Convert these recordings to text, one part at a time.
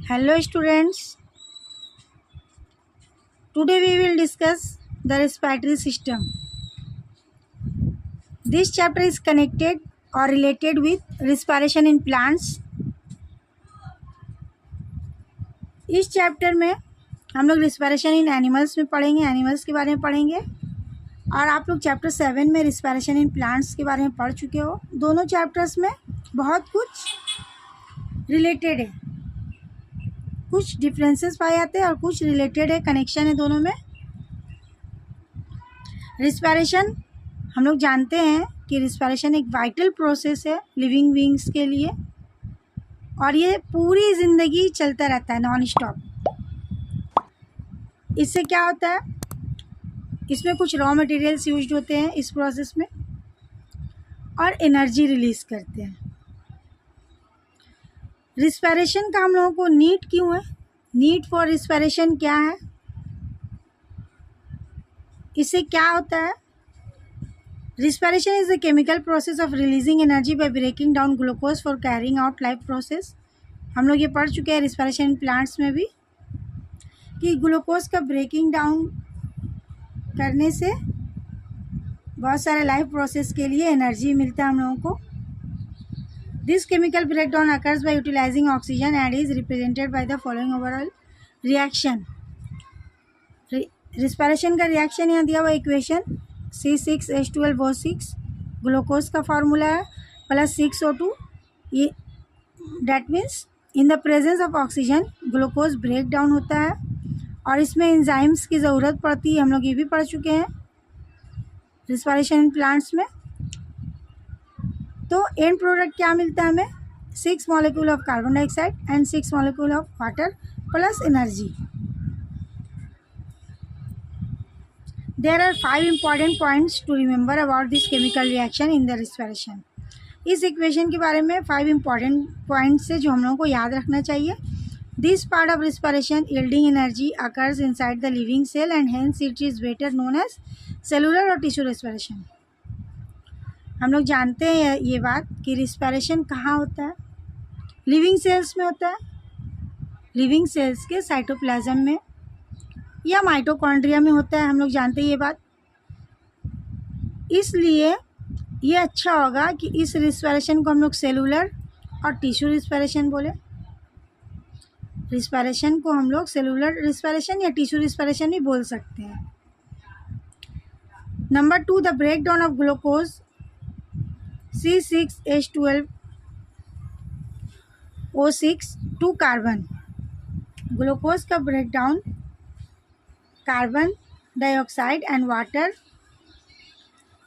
Hello students, today we will discuss the respiratory system. This chapter is connected or related with respiration in plants. इस chapter में हम लोग respiration इन animals में पढ़ेंगे, animals के बारे में पढ़ेंगे और आप लोग चैप्टर 7 में रिस्पायरेशन इन प्लांट्स के बारे में पढ़ चुके हो। दोनों चैप्टर्स में बहुत कुछ रिलेटेड है, कुछ डिफरेंसेस पाए जाते हैं और कुछ रिलेटेड है, कनेक्शन है दोनों में। रिस्पायरेशन हम लोग जानते हैं कि रिस्पायरेशन एक वाइटल प्रोसेस है लिविंग बीइंग्स के लिए और ये पूरी ज़िंदगी चलता रहता है नॉन स्टॉप। इससे क्या होता है, इसमें कुछ रॉ मटेरियल्स यूज्ड होते हैं इस प्रोसेस में और एनर्जी रिलीज़ करते हैं। रिस्पायरेशन का हम लोगों को नीड क्यों है, नीड फॉर रिस्पायरेशन क्या है, इससे क्या होता है। Respiration is the chemical process of releasing energy by breaking down glucose for carrying out life process. हम लोग ये पढ़ चुके हैं रिस्पायरेशन इन प्लांट्स में भी कि ग्लूकोज का ब्रेकिंग डाउन करने से बहुत सारे लाइफ प्रोसेस के लिए एनर्जी मिलता है हम लोगों को। This chemical breakdown occurs by utilising oxygen and is represented by the following overall reaction. Respiration का रिएक्शन यहाँ दिया हुआ इक्वेशन C6H12O6 ग्लूकोज का फार्मूला है प्लस 6O2। ये that means in the presence of oxygen glucose break down होता है और इसमें एंजाइम्स की ज़रूरत पड़ती है। हम लोग ये भी पढ़ चुके हैं रिस्पायरेशन इन प्लांट्स में। तो एंड प्रोडक्ट क्या मिलता है हमें, 6 molecule of carbon dioxide and 6 molecule of water plus energy. There are 5 important points to remember about this chemical reaction in the respiration. इस इक्वेशन के बारे में 5 important points है जो हम लोगों को याद रखना चाहिए। This part of respiration yielding energy occurs inside the living cell and hence it is better known as cellular or tissue respiration. हम लोग जानते हैं ये बात कि रिस्पायरेशन कहाँ होता है, लिविंग सेल्स में होता है, लिविंग सेल्स के साइटोप्लाज्म में या माइटोकॉन्ड्रिया में होता है। हम लोग जानते हैं ये बात, इसलिए ये अच्छा होगा कि इस रिस्पायरेशन को हम लोग सेलुलर और टिश्यू रिस्पायरेशन बोले। रिस्पायरेशन को हम लोग सेलुलर रिस्पायरेशन या टिश्यू रिस्पायरेशन भी बोल सकते हैं। Number 2, the break down of glucose C6H12O6 to carbon. Glucose का break down carbon dioxide and water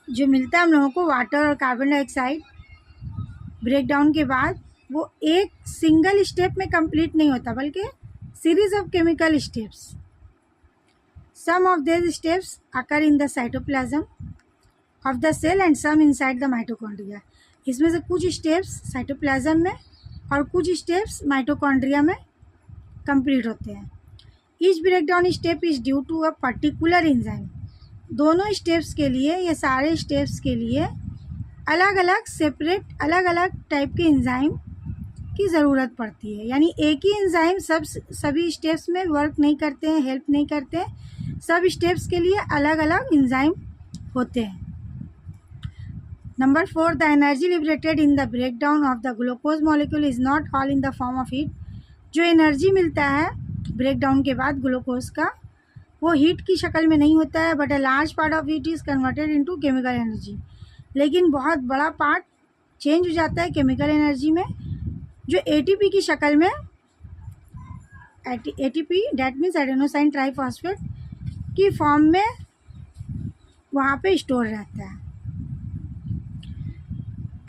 जो मिलता है हम लोगों को, वाटर और कार्बन डाइऑक्साइड ब्रेक डाउन के बाद वो एक सिंगल स्टेप में कंप्लीट नहीं होता बल्कि series of chemical steps. Some of this steps occur in the cytoplasm of the cell and some inside the mitochondria. इसमें से कुछ स्टेप्स साइटोप्लाज्म में और कुछ स्टेप्स माइटोकॉन्ड्रिया में कंप्लीट होते हैं। Each breakdown step is due to a particular enzyme. दोनों स्टेप्स के लिए, ये सारे स्टेप्स के लिए अलग अलग सेपरेट अलग अलग टाइप के एंजाइम की ज़रूरत पड़ती है। यानी एक ही एंजाइम सभी स्टेप्स में वर्क नहीं करते हैं, हेल्प नहीं करते हैं। सब स्टेप्स के लिए अलग अलग एंजाइम होते हैं। Number 4, the energy liberated in the breakdown of the glucose molecule is not all in the form of heat. जो एनर्जी मिलता है ब्रेक डाउन के बाद ग्लूकोज का, वो हीट की शक्ल में नहीं होता है, but a large part of heat is converted into chemical energy. लेकिन बहुत बड़ा पार्ट चेंज हो जाता है केमिकल एनर्जी में, जो एटीपी की शक्ल में, ATP that means adenosine triphosphate की फॉर्म में वहाँ पे स्टोर रहता है।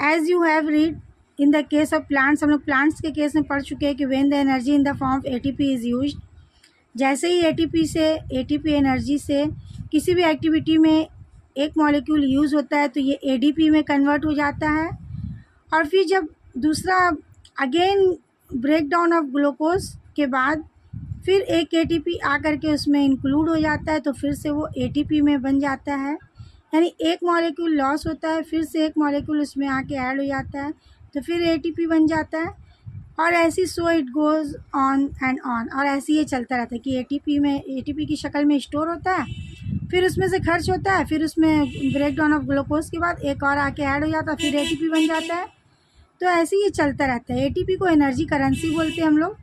As you have read in the case of plants, हम लोग प्लांट्स के केस में पढ़ चुके हैं कि when the energy in the form of ATP is used. जैसे ही एटीपी एनर्जी से किसी भी एक्टिविटी में एक मॉलिक्यूल यूज़ होता है तो ये एडीपी में कन्वर्ट हो जाता है और फिर जब दूसरा again break down of glucose के बाद फिर एक एटीपी आकर के उसमें इंक्लूड हो जाता है तो फिर से वो एटीपी में बन जाता है। यानी एक मॉलिक्यूल लॉस होता है, फिर से एक मॉलिक्यूल उसमें आके ऐड हो जाता है तो फिर एटीपी बन जाता है। और ऐसी so it goes on and on, और ऐसे ये चलता रहता है कि एटीपी की शक्ल में स्टोर होता है, फिर उसमें से खर्च होता है, फिर उसमें ब्रेक डाउन ऑफ ग्लूकोज के बाद एक और आके ऐड हो जाता है, फिर एटीपी बन जाता है। तो ऐसे ही ये चलता रहता है। एटीपी को एनर्जी करेंसी बोलते हैं हम लोग।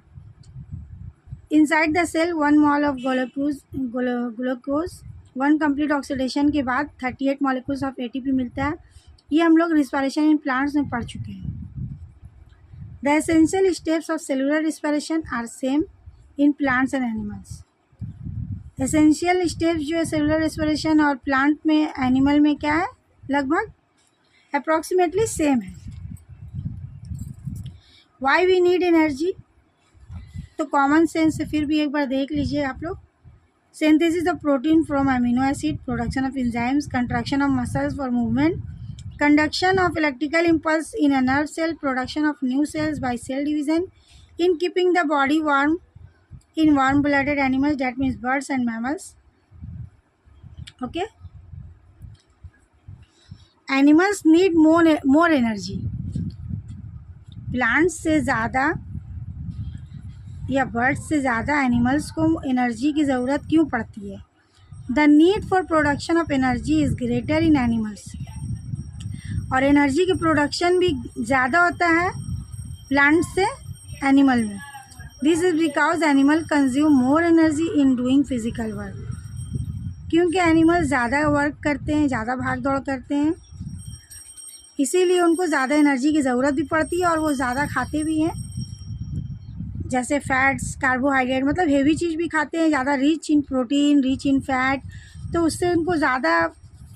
Inside the cell 1 mole of glucose 1 complete oxidation के बाद 38 मॉलिक्यूल्स ऑफ एटीपी मिलता है। ये हम लोग रिस्पिरेशन इन प्लांट्स में पढ़ चुके हैं। The essential steps of cellular respiration are same in plants and animals. Essential steps जो है सेलुलर रेस्पिरेशन और प्लांट में, एनिमल में क्या है, लगभग अप्रॉक्सीमेटली सेम है। वाई वी नीड एनर्जी, तो कॉमन सेंस से फिर भी एक बार देख लीजिए आप लोग। Synthesis of protein from amino acid, production of enzymes, contraction of muscles for movement, conduction of electrical impulse in a nerve cell, production of new cells by cell division, in keeping the body warm in warm-blooded animals, that means birds and mammals. Okay, animals need more energy. Plants से ज़्यादा या birds से ज़्यादा animals को energy की ज़रूरत क्यों पड़ती है? The need for production of energy is greater in animals, और एनर्जी की प्रोडक्शन भी ज़्यादा होता है प्लांट से एनिमल में। This is because animal consume more energy in doing physical work, क्योंकि एनिमल ज़्यादा वर्क करते हैं, ज़्यादा भाग दौड़ करते हैं, इसीलिए उनको ज़्यादा एनर्जी की ज़रूरत भी पड़ती है, और वो ज़्यादा खाते भी हैं, जैसे फैट्स, कार्बोहाइड्रेट, मतलब हेवी चीज़ भी खाते हैं, ज़्यादा rich in protein, rich in fat, तो उससे उनको ज़्यादा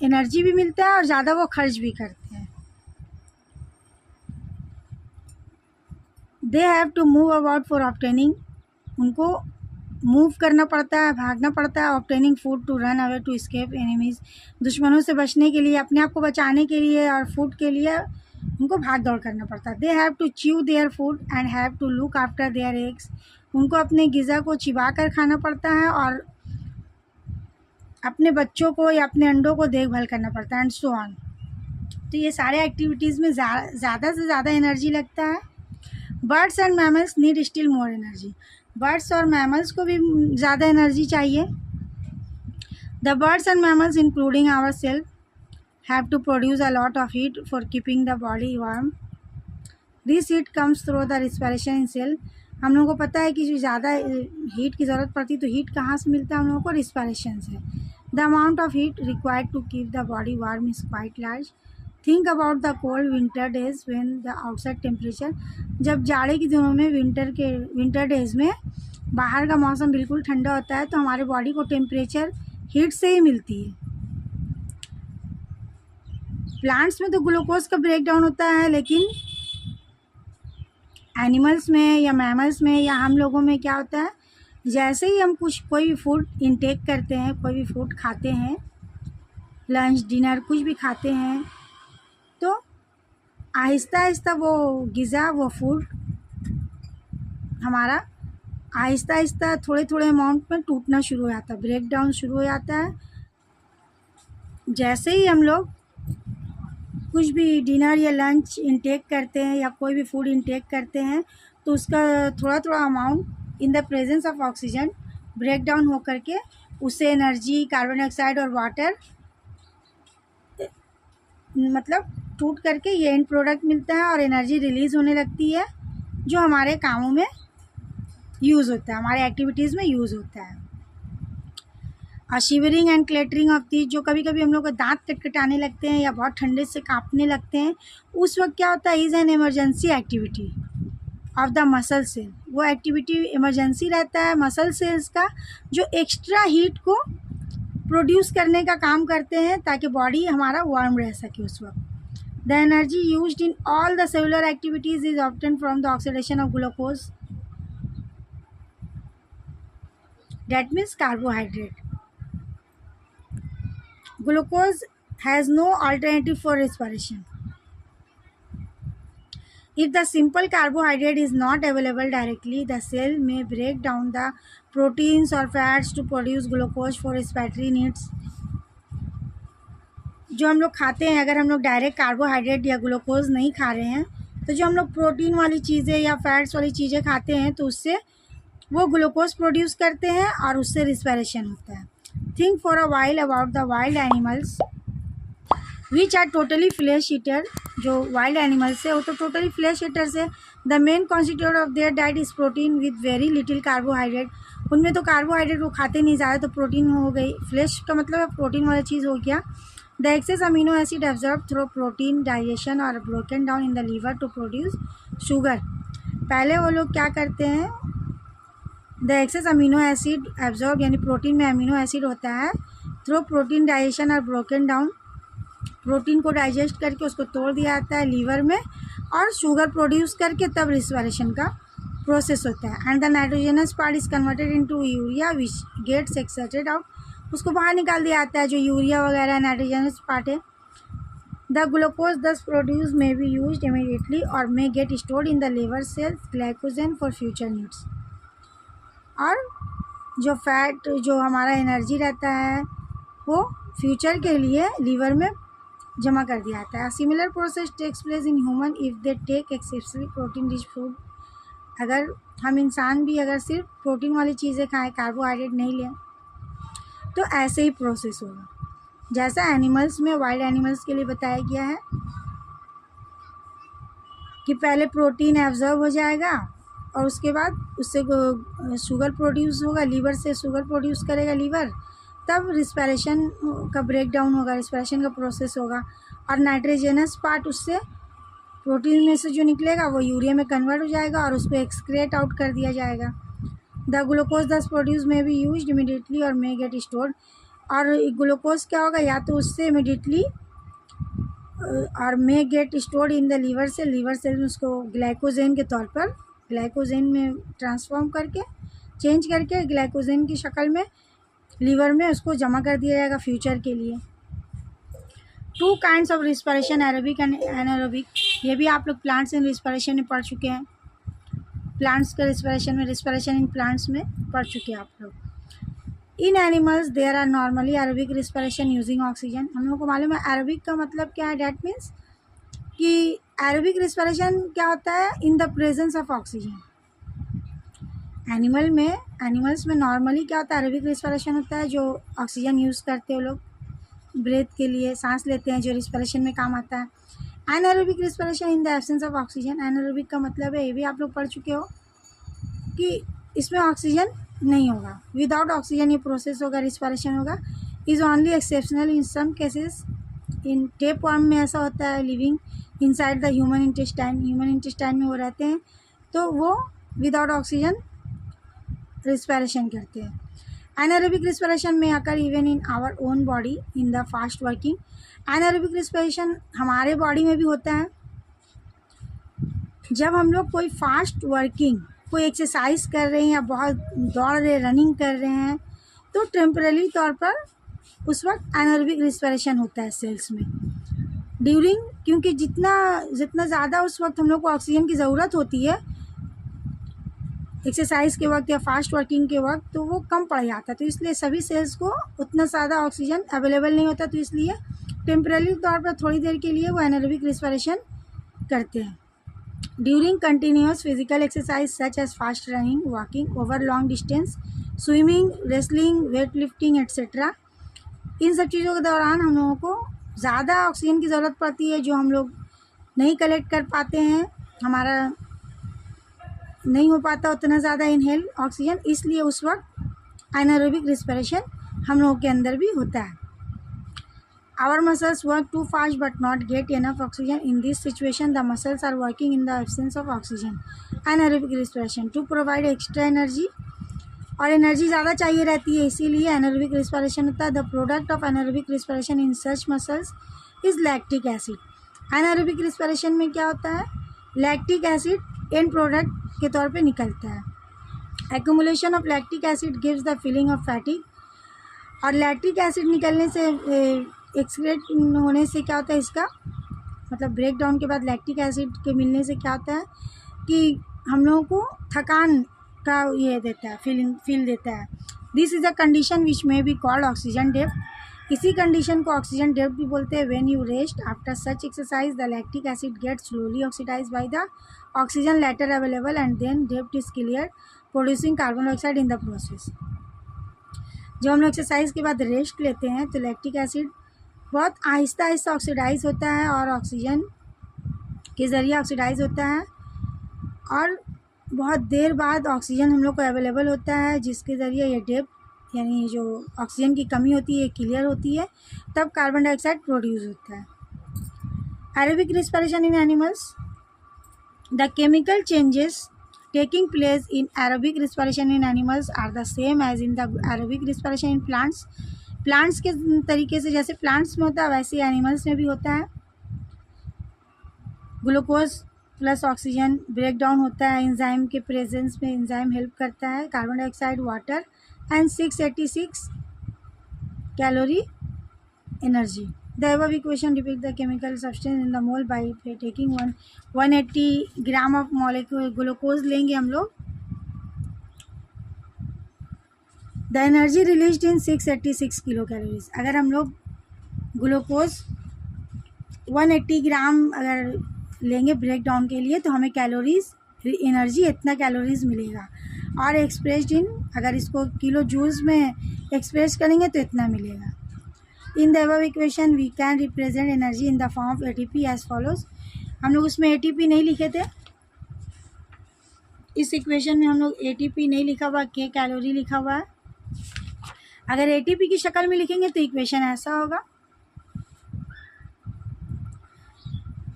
एनर्जी भी मिलता है और ज़्यादा वो खर्च भी करते हैं। They have to move about for obtaining, उनको मूव करना पड़ता है, भागना पड़ता है, obtaining food to run away to escape enemies, दुश्मनों से बचने के लिए, अपने आप को बचाने के लिए और फूड के लिए उनको भाग दौड़ करना पड़ता है। They have to chew their food and have to look after their eggs, उनको अपने ग़िज़ा को चिबा कर खाना पड़ता है और अपने बच्चों को या अपने अंडों को देखभाल करना पड़ता है, एंड सो ऑन। तो ये सारे एक्टिविटीज़ में ज़्यादा से ज़्यादा एनर्जी लगता है। Birds and mammals need still more energy, birds और मैमल्स को भी ज़्यादा एनर्जी चाहिए। The birds and mammals including our self have to produce a lot of heat for keeping the body warm. This heat comes through the respiration in cell, हम लोगों को पता है कि जो ज़्यादा हीट की ज़रूरत पड़ती है, तो हीट कहाँ से मिलता है हम लोगों को? रिस्पिरेशन से। The amount of heat required to keep the body warm is quite large. Think about the cold winter days when the outside temperature, जब जाड़े के दिनों में विंटर डेज में बाहर का मौसम बिल्कुल ठंडा होता है, तो हमारे बॉडी को टेम्परेचर हीट से ही मिलती है। प्लांट्स में तो ग्लूकोज का ब्रेक डाउन होता है, लेकिन एनिमल्स में या मैमल्स में या हम लोगों में क्या होता है, जैसे ही हम कोई भी फूड इंटेक करते हैं, कोई भी फूड खाते हैं, लंच डिनर कुछ भी खाते हैं, तो आहिस्ता आहिस्ता वो ग़िज़ा, वो फूड हमारा आहिस्ता आहिस्ता थोड़े थोड़े अमाउंट में टूटना शुरू हो जाता है, ब्रेक डाउन शुरू हो जाता है। जैसे ही हम लोग कुछ भी डिनर या लंच इंटेक करते हैं या कोई भी फूड इंटेक करते हैं, तो उसका थोड़ा थोड़ा amount in the presence of oxygen break down हो करके उससे एनर्जी, कार्बन डाइऑक्साइड और वाटर मतलब टूट करके ये एंड प्रोडक्ट मिलता है और एनर्जी रिलीज़ होने लगती है, जो हमारे कामों में यूज़ होता है, हमारे एक्टिविटीज़ में यूज़ होता है। और शिवरिंग एंड क्लेटरिंग ऑफ टीथ, जो कभी कभी हम लोग को दांत कटकटाने लगते हैं या बहुत ठंडे से कांपने लगते हैं, उस वक्त क्या होता है, is an emergency activity of the muscle cell. वो एक्टिविटी इमरजेंसी रहता है मसल सेल्स का, जो एक्स्ट्रा हीट को प्रोड्यूस करने का काम करते हैं ताकि बॉडी हमारा वार्म रह सके उस वक्त। The energy used in all the cellular activities is obtained from the oxidation of glucose, that means carbohydrate. Glucose has no alternative for respiration. If the simple carbohydrate is not available directly, the cell may break down the proteins or fats to produce glucose for respiratory needs. जो हम लोग खाते हैं, अगर हम लोग direct carbohydrate या glucose नहीं खा रहे हैं, तो जो हम लोग प्रोटीन वाली चीज़ें या फैट्स वाली चीज़ें खाते हैं तो उससे वो ग्लूकोज प्रोड्यूस करते हैं और उससे रिस्पिरेशन होता है। Think for a while about the wild animals which are totally flesh eater. जो वाइल्ड एनिमल्स है वो तो टोटली फ्लैश ईटर्स है। The main constitute of their diet is protein with very little carbohydrate. उनमें तो carbohydrate वो खाते नहीं ज़्यादा, तो प्रोटीन हो गई। फ्लैश का मतलब प्रोटीन वाला चीज़ हो गया। The excess amino acid absorb through protein digestion और broken down in the liver to produce sugar. पहले वो लोग क्या करते हैं, the excess amino acid absorb यानी प्रोटीन में अमीनो एसिड होता है, थ्रू प्रोटीन डाइजेशन और ब्रोकन डाउन, प्रोटीन को डाइजेस्ट करके उसको तोड़ दिया जाता है लीवर में और शुगर प्रोड्यूस करके तब रिस्पिरेशन का प्रोसेस होता है। And the nitrogenous part is converted into urea which gets extracted out. उसको बाहर निकाल दिया जाता है जो यूरिया वगैरह नाइट्रोजनस पार्ट है। The glucose thus produce may be used immediately और may get stored in the liver cells glycogen for future needs. और जो फैट जो हमारा एनर्जी रहता है वो फ्यूचर के लिए लीवर में जमा कर दिया जाता है। Similar process takes place in human if they take excessively protein rich food. अगर हम इंसान भी अगर सिर्फ प्रोटीन वाली चीज़ें खाएं, कार्बोहाइड्रेट नहीं लें, तो ऐसे ही प्रोसेस होगा जैसा एनिमल्स में, वाइल्ड एनिमल्स के लिए बताया गया है कि पहले प्रोटीन एब्जॉर्ब हो जाएगा और उसके बाद उससे शुगर प्रोड्यूस होगा, लीवर से शुगर प्रोड्यूस करेगा लीवर, तब रिस्पिरेशन का ब्रेक डाउन होगा, रिस्पिरेशन का प्रोसेस होगा और नाइट्रोजनस पार्ट उससे प्रोटीन में से जो निकलेगा वो यूरिया में कन्वर्ट हो जाएगा और उसको एक्सक्रेट आउट कर दिया जाएगा। द ग्लूकोज दस प्रोड्यूस में भी यूज इमीडिएटली और मे गेट स्टोर्ड। और ग्लूकोज क्या होगा, या तो उससे इमीडिएटली और may get stored in the liver cell, liver cell में उसको ग्लाइकोजेन के तौर पर, ग्लाइकोजेन में ट्रांसफॉर्म करके, चेंज करके ग्लाइकोजेन की शक्ल में लीवर में उसको जमा कर दिया जाएगा फ्यूचर के लिए। Two kinds of respiration, aerobic and anaerobic. ये भी आप लोग प्लांट्स इन रिस्पिरेशन में पढ़ चुके हैं। प्लांट्स का रिस्पिरेशन में, रिस्पिरेशन इन प्लांट्स में पढ़ चुके हैं आप लोग। In animals there are normally aerobic respiration using oxygen. हम लोग को मालूम है एरोबिक का मतलब क्या है। डैट मीन्स कि एरोबिक रिस्पिरेशन क्या होता है, इन the presence of oxygen. Animals में नॉर्मली क्या होता है, एरोबिक रिस्पिरेशन होता है जो ऑक्सीजन यूज़ करते हैं लोग ब्रेथ के लिए, सांस लेते हैं, जो रिस्पिरेशन में काम आता है। Anaerobic respiration in the absence of oxygen. Anaerobic का मतलब है, ये भी आप लोग पढ़ चुके हो कि इसमें ऑक्सीजन नहीं होगा, विदाउट ऑक्सीजन ये प्रोसेस होगा, रिस्पिरेशन होगा। Is only exceptional in some cases. In tapeworm में ऐसा होता है, living inside the human intestine, human intestine में वो रहते हैं, तो वो विदाउट ऑक्सीजन रिस्पिरेशन करते हैं। एनारोबिक रिस्पिरेशन में occur even in our own body in the fast working. Anaerobic respiration हमारे बॉडी में भी होता है। जब हम लोग कोई फास्ट वर्किंग, कोई एक्सरसाइज कर रहे हैं या बहुत दौड़ रहे, रनिंग कर रहे हैं, तो टेम्परेरी तौर पर उस वक्त एनारोबिक रिस्पिरेशन होता है सेल्स में ड्यूरिंग, क्योंकि जितना ज़्यादा उस वक्त हम लोग को ऑक्सीजन की ज़रूरत होती है एक्सरसाइज के वक्त या फास्ट वर्किंग के वक्त, तो वो कम पड़ जाता है। तो इसलिए सभी सेल्स को उतना ज़्यादा ऑक्सीजन अवेलेबल नहीं होता, तो इसलिए टेम्परेरी तौर पर थोड़ी देर के लिए वो एनारोबिक रिस्पिरेशन करते हैं। During continuous physical exercise such as fast running, walking over long distance, swimming, wrestling, weight lifting etcetera, इन सब चीज़ों के दौरान हम लोगों को ज़्यादा ऑक्सीजन की ज़रूरत पड़ती है, जो हम लोग नहीं कलेक्ट कर पाते हैं, हमारा नहीं हो पाता उतना ज़्यादा इनहेल ऑक्सीजन, इसलिए उस वक्त एनारोबिक रिस्पिरेशन हम लोगों के अंदर भी होता है। Our muscles work too fast but not get enough oxygen. In this situation the muscles are working in the absence of oxygen. Anaerobic respiration to provide extra energy, और एनर्जी ज़्यादा चाहिए रहती है, इसीलिए एनारोबिक रिस्पिरेशन होता है। The product of anaerobic respiration in such muscles is lactic acid. Anaerobic respiration में क्या होता है, लैक्टिक एसिड एंड प्रोडक्ट के तौर पे निकलता है। Accumulation of lactic acid gives the feeling of fatigue. और लैक्टिक एसिड निकलने से, एक्सक्रेट होने से क्या होता है, इसका मतलब ब्रेक डाउन के बाद लैक्टिक एसिड के मिलने से क्या होता है कि हम लोगों को थकान का ये देता है, फील देता है। This is a condition which may be called oxygen depth. इसी कंडीशन को ऑक्सीजन डेप्थ भी बोलते हैं। When you rest after such exercise the lactic acid gets slowly oxidise by the oxygen later available and then depth is clear producing carbon dioxide in the process. जब हम लोग exercise के बाद rest लेते हैं तो लैक्टिक एसिड बहुत Aahista Aahista oxidise होता है और ऑक्सीजन के ज़रिए ऑक्सीडाइज होता है और बहुत देर बाद ऑक्सीजन हम लोग को अवेलेबल होता है, जिसके ज़रिए ये डेप्थ यानी जो ऑक्सीजन की कमी होती है क्लियर होती है, तब कार्बन डाइऑक्साइड प्रोड्यूस होता है। Aerobic respiration in animals, the chemical changes taking place in aerobic respiration in animals are the same as in the aerobic respiration in plants। Plants के तरीके से जैसे प्लांट्स में होता है वैसे एनिमल्स में भी होता है। Glucose plus oxygen break down होता है एंजाइम के प्रेजेंस में, एंजाइम हेल्प करता है। Carbon dioxide water and 686 calorie energy. The above equation depict the chemical substance in the mole by taking 180 gram of molecule glucose लेंगे हम लोग। The energy released in 686 kilo calories. अगर हम लोग glucose 180 ग्राम अगर लेंगे ब्रेक डाउन के लिए तो हमें कैलोरीज एनर्जी इतना कैलोरीज मिलेगा, और एक्सप्रेस्ड इन अगर इसको किलो जूल्स में एक्सप्रेस करेंगे तो इतना मिलेगा। In the above equation we can represent energy in the form of ATP as follows. हम लोग उसमें एटीपी नहीं लिखे थे, इस इक्वेशन में हम लोग एटीपी नहीं लिखा हुआ, के कैलोरी लिखा हुआ है। अगर एटीपी की शक्ल में लिखेंगे तो इक्वेशन ऐसा होगा,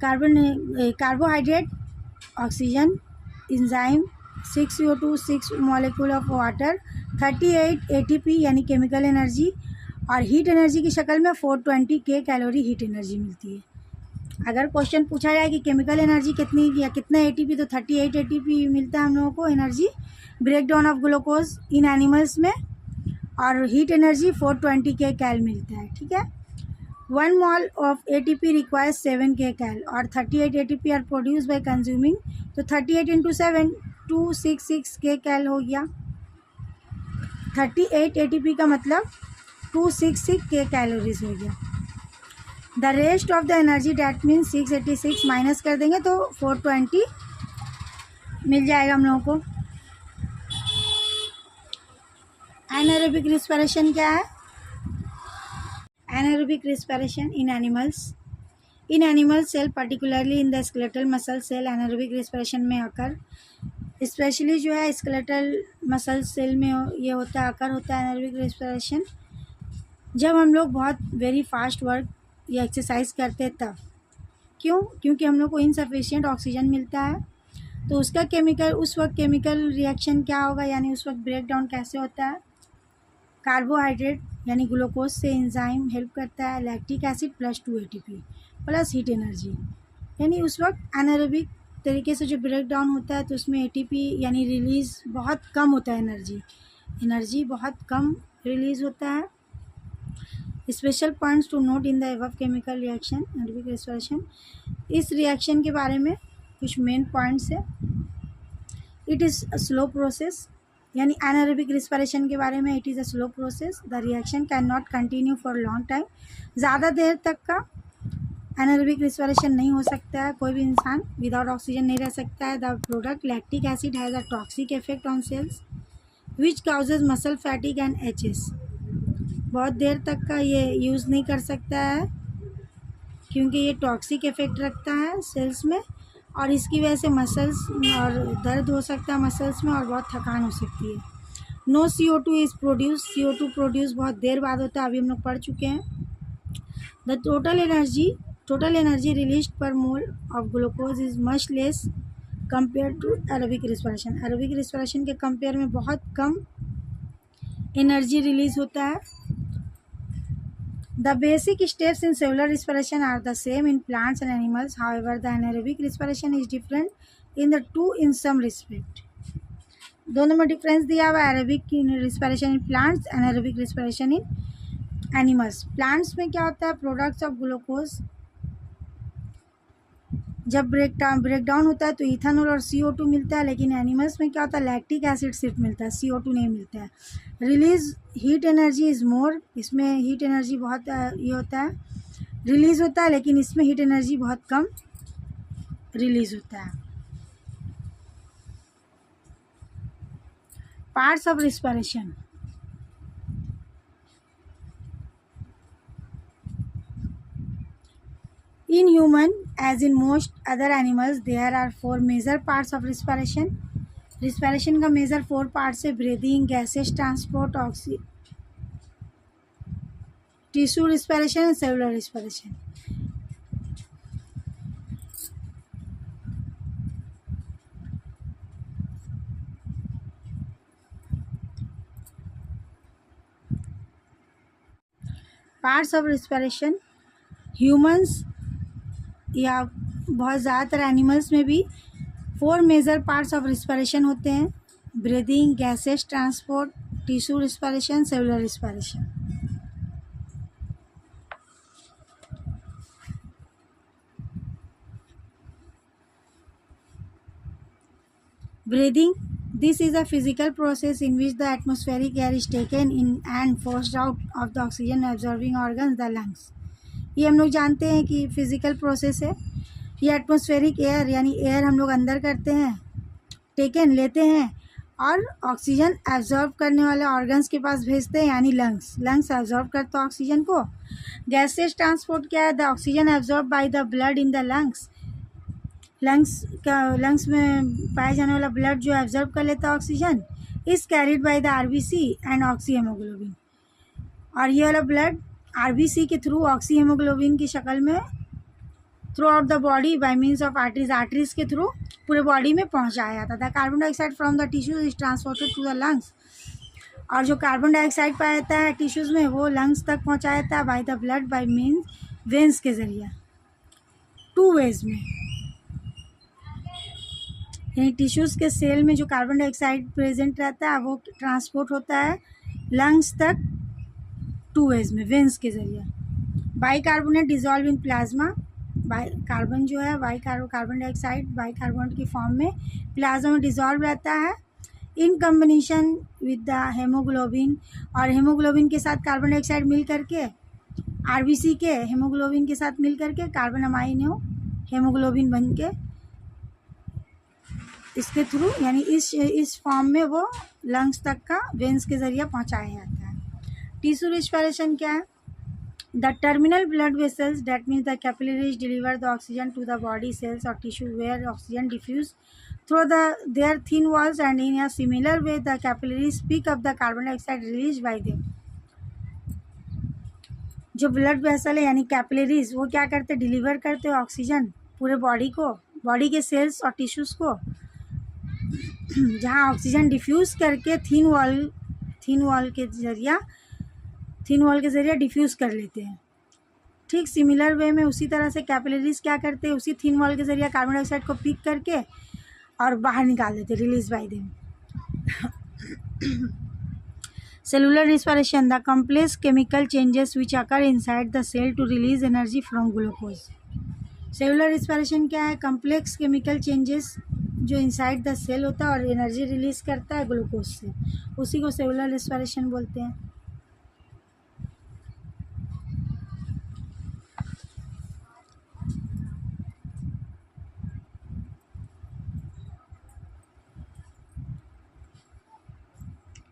carbohydrate oxygen enzyme 6 CO2 6 molecule of water 38 ATP यानी केमिकल एनर्जी, और हीट एनर्जी की शक्ल में 420 के कैलोरी हीट एनर्जी मिलती है। अगर क्वेश्चन पूछा जाए कि केमिकल एनर्जी कितनी या कितना एटीपी, तो 38 एटीपी मिलता है हम लोगों को energy break down of glucose in animals में, और हीट एनर्जी 420 के कैल मिलता है। ठीक है, 1 मोल ऑफ एटीपी रिक्वायर्स 7 के कैल और 38 ATP are produce by consuming, तो 38 × 7 266 के कैल हो गया। 38 एटीपी का मतलब 266 के कैलोरीज हो गया। The rest of the energy that mean 686 minus कर देंगे तो 420 मिल जाएगा हम लोगों को। एनारोबिक रिस्पिरेशन क्या है? Anaerobic respiration in animals, in animal cell particularly in the skeletal muscle cell anaerobic respiration में अकर, स्पेशली जो है स्केलेटल मसल सेल में ये होता है, अकर होता है एनारोबिक रिस्पिरेशन। जब हम लोग बहुत वेरी फास्ट वर्क या एक्सरसाइज करते हैं तब। क्यों? क्योंकि हम लोग को इनसफिशिएंट ऑक्सीजन मिलता है, तो उसका केमिकल उस वक्त केमिकल रिएक्शन क्या होगा, यानी उस वक्त ब्रेक डाउन कैसे होता है? कार्बोहाइड्रेट यानी ग्लूकोज से एंजाइम हेल्प करता है, lactic acid plus 2 ATP plus heat energy, यानी उस वक्त एनारोबिक तरीके से जो ब्रेक डाउन होता है तो उसमें एटीपी यानी रिलीज़ बहुत कम होता है, एनर्जी बहुत कम रिलीज़ होता है। Special points to note in the above chemical reaction anaerobic respiration, इस रिएक्शन के बारे में कुछ मेन पॉइंट्स है। It is a slow process, यानी एनारोबिक रिस्पिरेशन के बारे में, it is a slow process, the reaction can not continue for long time, ज़्यादा देर तक का एनारोबिक रिस्पिरेशन नहीं हो सकता है, कोई भी इंसान विदाउट ऑक्सीजन नहीं रह सकता है। The product lactic acid has a toxic effect on cells which causes muscle fatigue and HS, बहुत देर तक का ये यूज़ नहीं कर सकता है क्योंकि ये टॉक्सिक इफेक्ट रखता है सेल्स में, और इसकी वजह से मसल्स और दर्द हो सकता है मसल्स में और बहुत थकान हो सकती है। No CO2 is produce, CO2 produce बहुत देर बाद होता है, अभी हम लोग पढ़ चुके हैं। The total energy release per mole of glucose is much less compare to aerobic respiration, aerobic respiration के कंपेयर में बहुत कम एनर्जी रिलीज होता है। The basic steps in cellular respiration are the same in plants and animals. However, the anaerobic respiration is different in the two in some respect. दोनों में difference दिया हुआ है, aerobic respiration in plants, anaerobic respiration in animals. Plants में क्या होता है? Products of glucose जब ब्रेक डाउन होता है तो इथेनॉल और CO2 मिलता है, लेकिन एनिमल्स में क्या होता है, लैक्टिक एसिड सिर्फ मिलता है, CO2 नहीं मिलता है। Release heat energy is more, इसमें हीट एनर्जी बहुत ये होता है, रिलीज़ होता है, लेकिन इसमें हीट एनर्जी बहुत कम रिलीज़ होता है। Parts of respiration. In human, as in most other animals, there are 4 major parts of respiration. Respiration का मेजर 4 पार्ट्स है, breathing, gases transport, tissue respiration and cellular respiration. Parts of respiration, humans या बहुत ज़्यादातर animals में भी 4 major parts of respiration होते हैं, breathing, gases transport, tissue respiration, cellular respiration. Breathing. This is a physical process in which the atmospheric air is taken in and forced out of the oxygen absorbing organs, the lungs. ये हम लोग जानते हैं कि physical process है। ये atmospheric air यानी air हम लोग अंदर करते हैं, टेकन लेते हैं और ऑक्सीजन एब्जॉर्ब करने वाले ऑर्गन्स के पास भेजते हैं यानी लंग्स। लंग्स एब्जॉर्ब करते हैं ऑक्सीजन को। गैसेस ट्रांसपोर्ट क्या है, the oxygen absorb by the blood in the lungs. Lungs में पाया जाने वाला ब्लड जो एब्जॉर्ब कर लेता है oxygen, is carried by the RBC and oxyhaemoglobin. और ये वाला ब्लड RBC के थ्रू ऑक्सी हेमोग्लोबिन की शक्ल में throughout the body by means of arteries के थ्रू पूरे बॉडी में पहुंचाया जाता था। Carbon dioxide from the tissues is transported to the lungs. और जो कार्बन डाइऑक्साइड पाया जाता है टिश्यूज़ में वो लंग्स तक पहुंचाया जाता है by the blood by means veins के ज़रिए, 2 वेज में। यानी टिश्यूज़ के सेल में जो कार्बन डाइऑक्साइड प्रेजेंट रहता है वो ट्रांसपोर्ट होता है लंग्स तक 2 वेज में, वेंस के ज़रिए। Bicarbonate dissolve in plasma. Carbon जो है कार्बन डाइऑक्साइड बाइकार्बोनेट की फॉर्म में प्लाज्मा में डिजॉल्व रहता है इन कम्बिनेशन विद द हेमोग्लोबिन। और हेमोग्लोबिन के साथ कार्बन डाइऑक्साइड मिल करके RBC के हेमोग्लोबिन के साथ मिल करके कार्बन अमाइन हो हेमोग्लोबिन बन के इसके थ्रू यानी इस फॉर्म में वो लंग्स तक का वेंस के ज़रिए पहुंचाया जाता है। टिश्यू रिस्पिरेशन क्या है, the terminal blood vessels that means the capillaries deliver the oxygen to the body cells और tissue where oxygen diffuse through their thin walls and in a similar way the capillaries pick up the carbon dioxide release by them. जो blood vessel है यानी capillaries वो क्या करते, deliver करते oxygen पूरे body को, बॉडी के सेल्स और टिश्यूज़ को, जहाँ ऑक्सीजन डिफ्यूज़ करके थिन वॉल के ज़रिए डिफ्यूज़ कर लेते हैं। ठीक सिमिलर वे में उसी तरह से कैपिलरीज क्या करते हैं, उसी थिन वॉल के ज़रिए कार्बन डाइऑक्साइड को पिक करके और बाहर निकाल देते, release by them. Cellular respiration, the complex chemical changes which occur inside the cell to release energy from glucose. Cellular respiration क्या है, कॉम्प्लेक्स केमिकल चेंजेस जो इनसाइड द सेल होता है और एनर्जी रिलीज करता है ग्लूकोज से, उसी को सेलुलर रिस्पिरेशन बोलते हैं।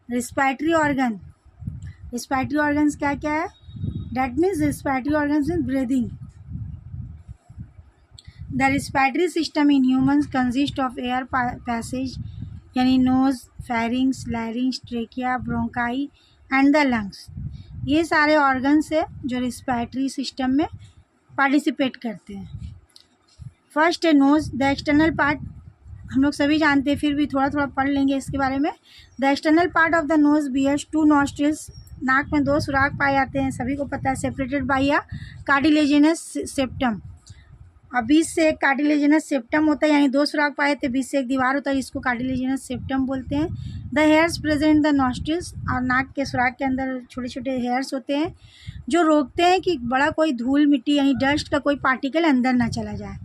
रिस्पायरेटरी ऑर्गन्स क्या क्या है, that means respiratory organs means breathing. The respiratory system in humans consist of air passage यानी nose, pharynx, larynx, trachea, bronchi and the lungs. ये सारे ऑर्गन्स है जो रिस्पायरेटरी सिस्टम में पार्टिसिपेट करते हैं। फर्स्ट है नोज, द एक्सटर्नल पार्ट हम लोग सभी जानते हैं, फिर भी थोड़ा थोड़ा पढ़ लेंगे इसके बारे में। The external part of the nose bears 2 nostrils, नाक में 2 सुराख पाए जाते हैं, सभी को पता है, separated by a cartilaginous septum. और बीच से एक कार्टिलेजिनस सेप्टम होता है यानी 2 सुराख पाए थे, बीच से एक दीवार होता है, इसको कार्टिलेजिनस सेप्टम बोलते हैं। The hairs present the nostrils, और नाक के सुराख के अंदर छोटे छोटे हेयर्स होते हैं जो रोकते हैं कि बड़ा कोई धूल मिट्टी यानी डस्ट का कोई पार्टिकल अंदर ना चला जाए।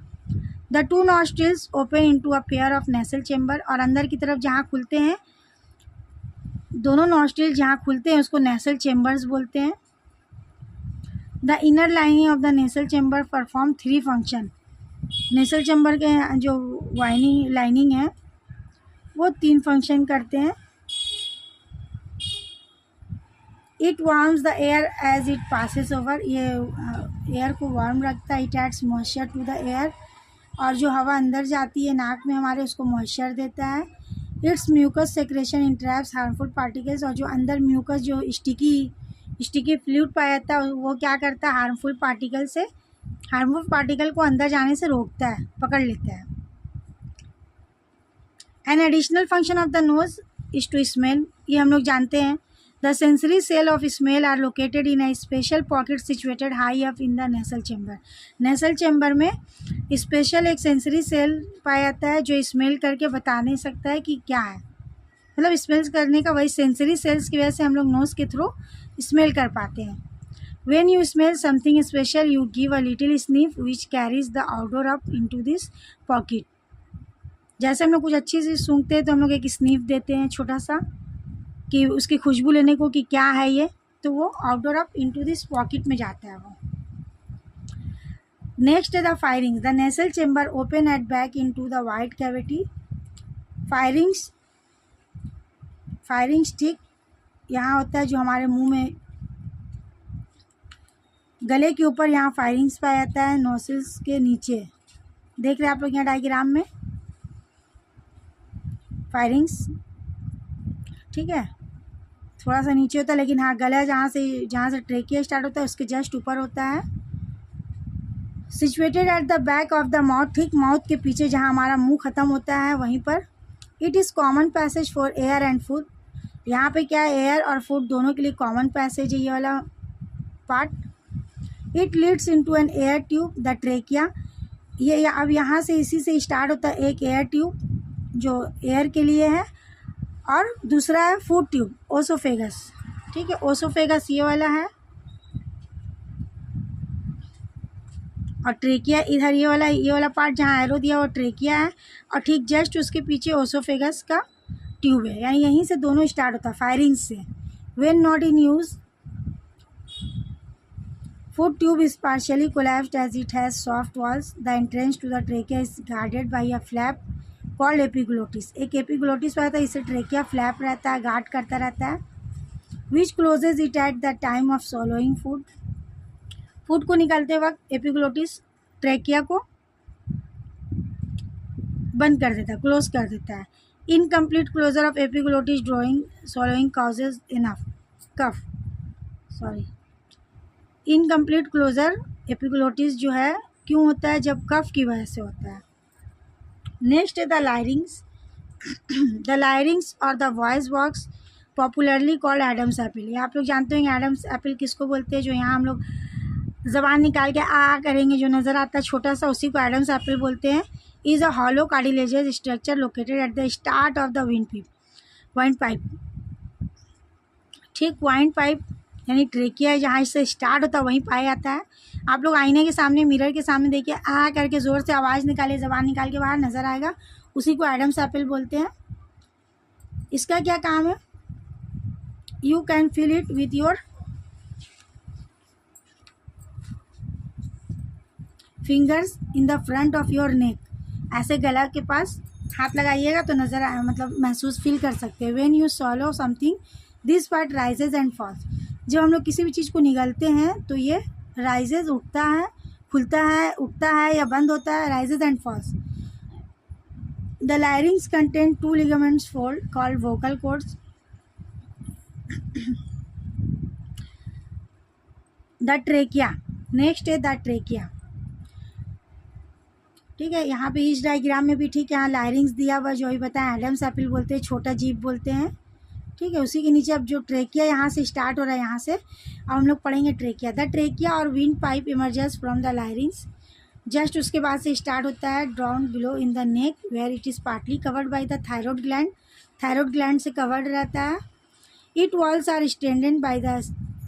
The two nostrils open into a pair of nasal chamber, और अंदर की तरफ जहाँ खुलते हैं, दोनों नॉस्ट्रिल जहाँ खुलते हैं उसको नेसल चेम्बर्स बोलते हैं। The inner lining of the nasal chamber perform 3 function. Nasal chamber के जो लाइनिंग है वो 3 फंक्शन करते हैं। It warms the air as it passes over, ये एयर को वार्म रखता है। It adds moisture to the air, और जो हवा अंदर जाती है नाक में हमारे उसको मॉइस्चर देता है। Its mucus secretion entraps harmful particles, और जो अंदर म्यूकस जो स्टिकी फ्लूइड पाया जाता है वो क्या करता है, हार्मफुल पार्टिकल को अंदर जाने से रोकता है, पकड़ लेता है। An additional function of the nose is to smell, ये हम लोग जानते हैं। The sensory cell of smell are located in a special pocket situated high up in the nasal chamber. Nasal chamber में स्पेशल एक सेंसरी सेल पाया जाता है जो स्मेल करके बता नहीं सकता है कि क्या है, मतलब स्मेल करने का वही सेंसरी सेल्स की वजह से हम लोग नोज़ के थ्रू स्मेल कर पाते हैं। When you smell something special, you give a little sniff which carries the odor up into this pocket. जैसे हम लोग कुछ अच्छी चीज़ सूंघते हैं तो हम लोग एक स्निफ देते हैं छोटा सा कि उसकी खुशबू लेने को कि क्या है ये, तो वो outdoor up into this pocket में जाता है वो। नेक्स्ट है the firings. The nasal chamber open at back into the white cavity. Firings ठीक यहाँ होता है जो हमारे मुंह में, गले के ऊपर यहाँ फायरिंग्स पाया जाता है, नोस्ट्रिल्स के नीचे। देख रहे हैं आप लोग यहाँ डायग्राम में फायरिंग्स, ठीक है, थोड़ा सा नीचे होता है, लेकिन हाँ गला जहाँ से ट्रेकिया स्टार्ट होता है उसके जस्ट ऊपर होता है। Situated at the back of the mouth, ठीक माउथ के पीछे जहाँ हमारा मुंह ख़त्म होता है वहीं पर। It is common passage for air and food, यहाँ पे क्या है, एयर और फूड दोनों के लिए कॉमन पैसेज है ये वाला part. It leads into an air tube the trachea, ये अब यहाँ से इसी से स्टार्ट होता है एक एयर ट्यूब जो एयर के लिए है, और दूसरा है फूड ट्यूब ओसोफेगस, ठीक है, ओसोफेगस ये वाला है, और ट्रेकिया इधर ये वाला पार्ट जहाँ एरो दिया वो ट्रेकिया है, और ठीक जस्ट उसके पीछे ओसोफेगस का ट्यूब है, यानी यहीं से दोनों स्टार्ट होता है फायरिंग से। When not in use, food tube is partially collapsed as it has soft walls. The entrance to the trachea is guarded by a flap called epiglottis. एक epiglottis रहता है, इसे trachea flap रहता है, guard करता रहता है, which closes it at the time of swallowing food. Food को निकालते वक्त epiglottis trachea को बंद कर देता है, क्लोज कर देता है। Incomplete closure of epiglottis during swallowing causes incomplete closure epiglottis जो है क्यों होता है, जब कफ की वजह से होता है। नेक्स्ट है द लायरिंग्स। द लायरिंग्स और the voice box popularly called Adam's apple, ये आप लोग जानते होंगे एडम्स एपिल किसको बोलते हैं, जो यहाँ हम लोग ज़बान निकाल के आ करेंगे जो नज़र आता है छोटा सा, उसी को एडम्स एपिल बोलते हैं। Is a hollow cartilaginous structure located at the start of the wind pipe, ठीक, वाइंड पाइप यानी ट्रेकिया जहाँ से स्टार्ट होता है वहीं पाया जाता है। आप लोग आईने के सामने, मिरर के सामने देखिए, आ करके ज़ोर से आवाज़ निकालिए, ज़बान निकाल के बाहर नज़र आएगा, उसी को एडम्स एपिल बोलते हैं। इसका क्या काम है, you can feel it with your fingers in the front of your neck, ऐसे गला के पास हाथ लगाइएगा तो नज़र आए, मतलब महसूस फील कर सकते हैं। When you swallow something this part rises and falls, जब हम लोग किसी भी चीज़ को निगलते हैं तो ये राइजेज उठता है, खुलता है, उठता है या बंद होता है, rises and falls. The larynx contain 2 ligaments fold called vocal cords. The trachea, next है द ट्रेकिया, ठीक है, यहाँ पे इस डायग्राम में भी ठीक है, यहाँ लायरिंग्स दिया हुआ जो भी बताया एडम्स एपिल बोलते हैं, छोटा जीभ बोलते हैं, ठीक है। उसी के नीचे अब जो ट्रेकिया यहाँ से स्टार्ट हो रहा है, यहाँ से अब हम लोग पढ़ेंगे trachea. The trachea or wind pipe emerges from the larynx, just उसके बाद से स्टार्ट होता है drawn below in the neck where it is partly covered by the thyroid gland, thyroid gland से कवर्ड रहता है। Its walls are stented by the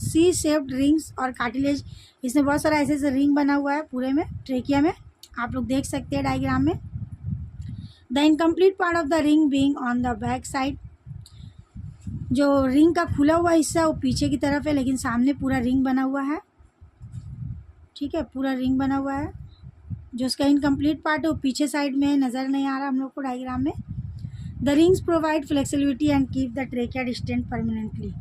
C shaped rings और cartilage, इसमें बहुत सारा ऐसे रिंग बना हुआ है पूरे में ट्रेकिया में, आप लोग देख सकते हैं डायग्राम में। The incomplete part of the ring being on the back side, जो रिंग का खुला हुआ हिस्सा वो पीछे की तरफ है, लेकिन सामने पूरा रिंग बना हुआ है। ठीक है, पूरा रिंग बना हुआ है। जो उसका इनकम्प्लीट पार्ट है वो पीछे साइड में नज़र नहीं आ रहा हम लोग को डायग्राम में। The rings provide flexibility and keep the trachea distant permanently,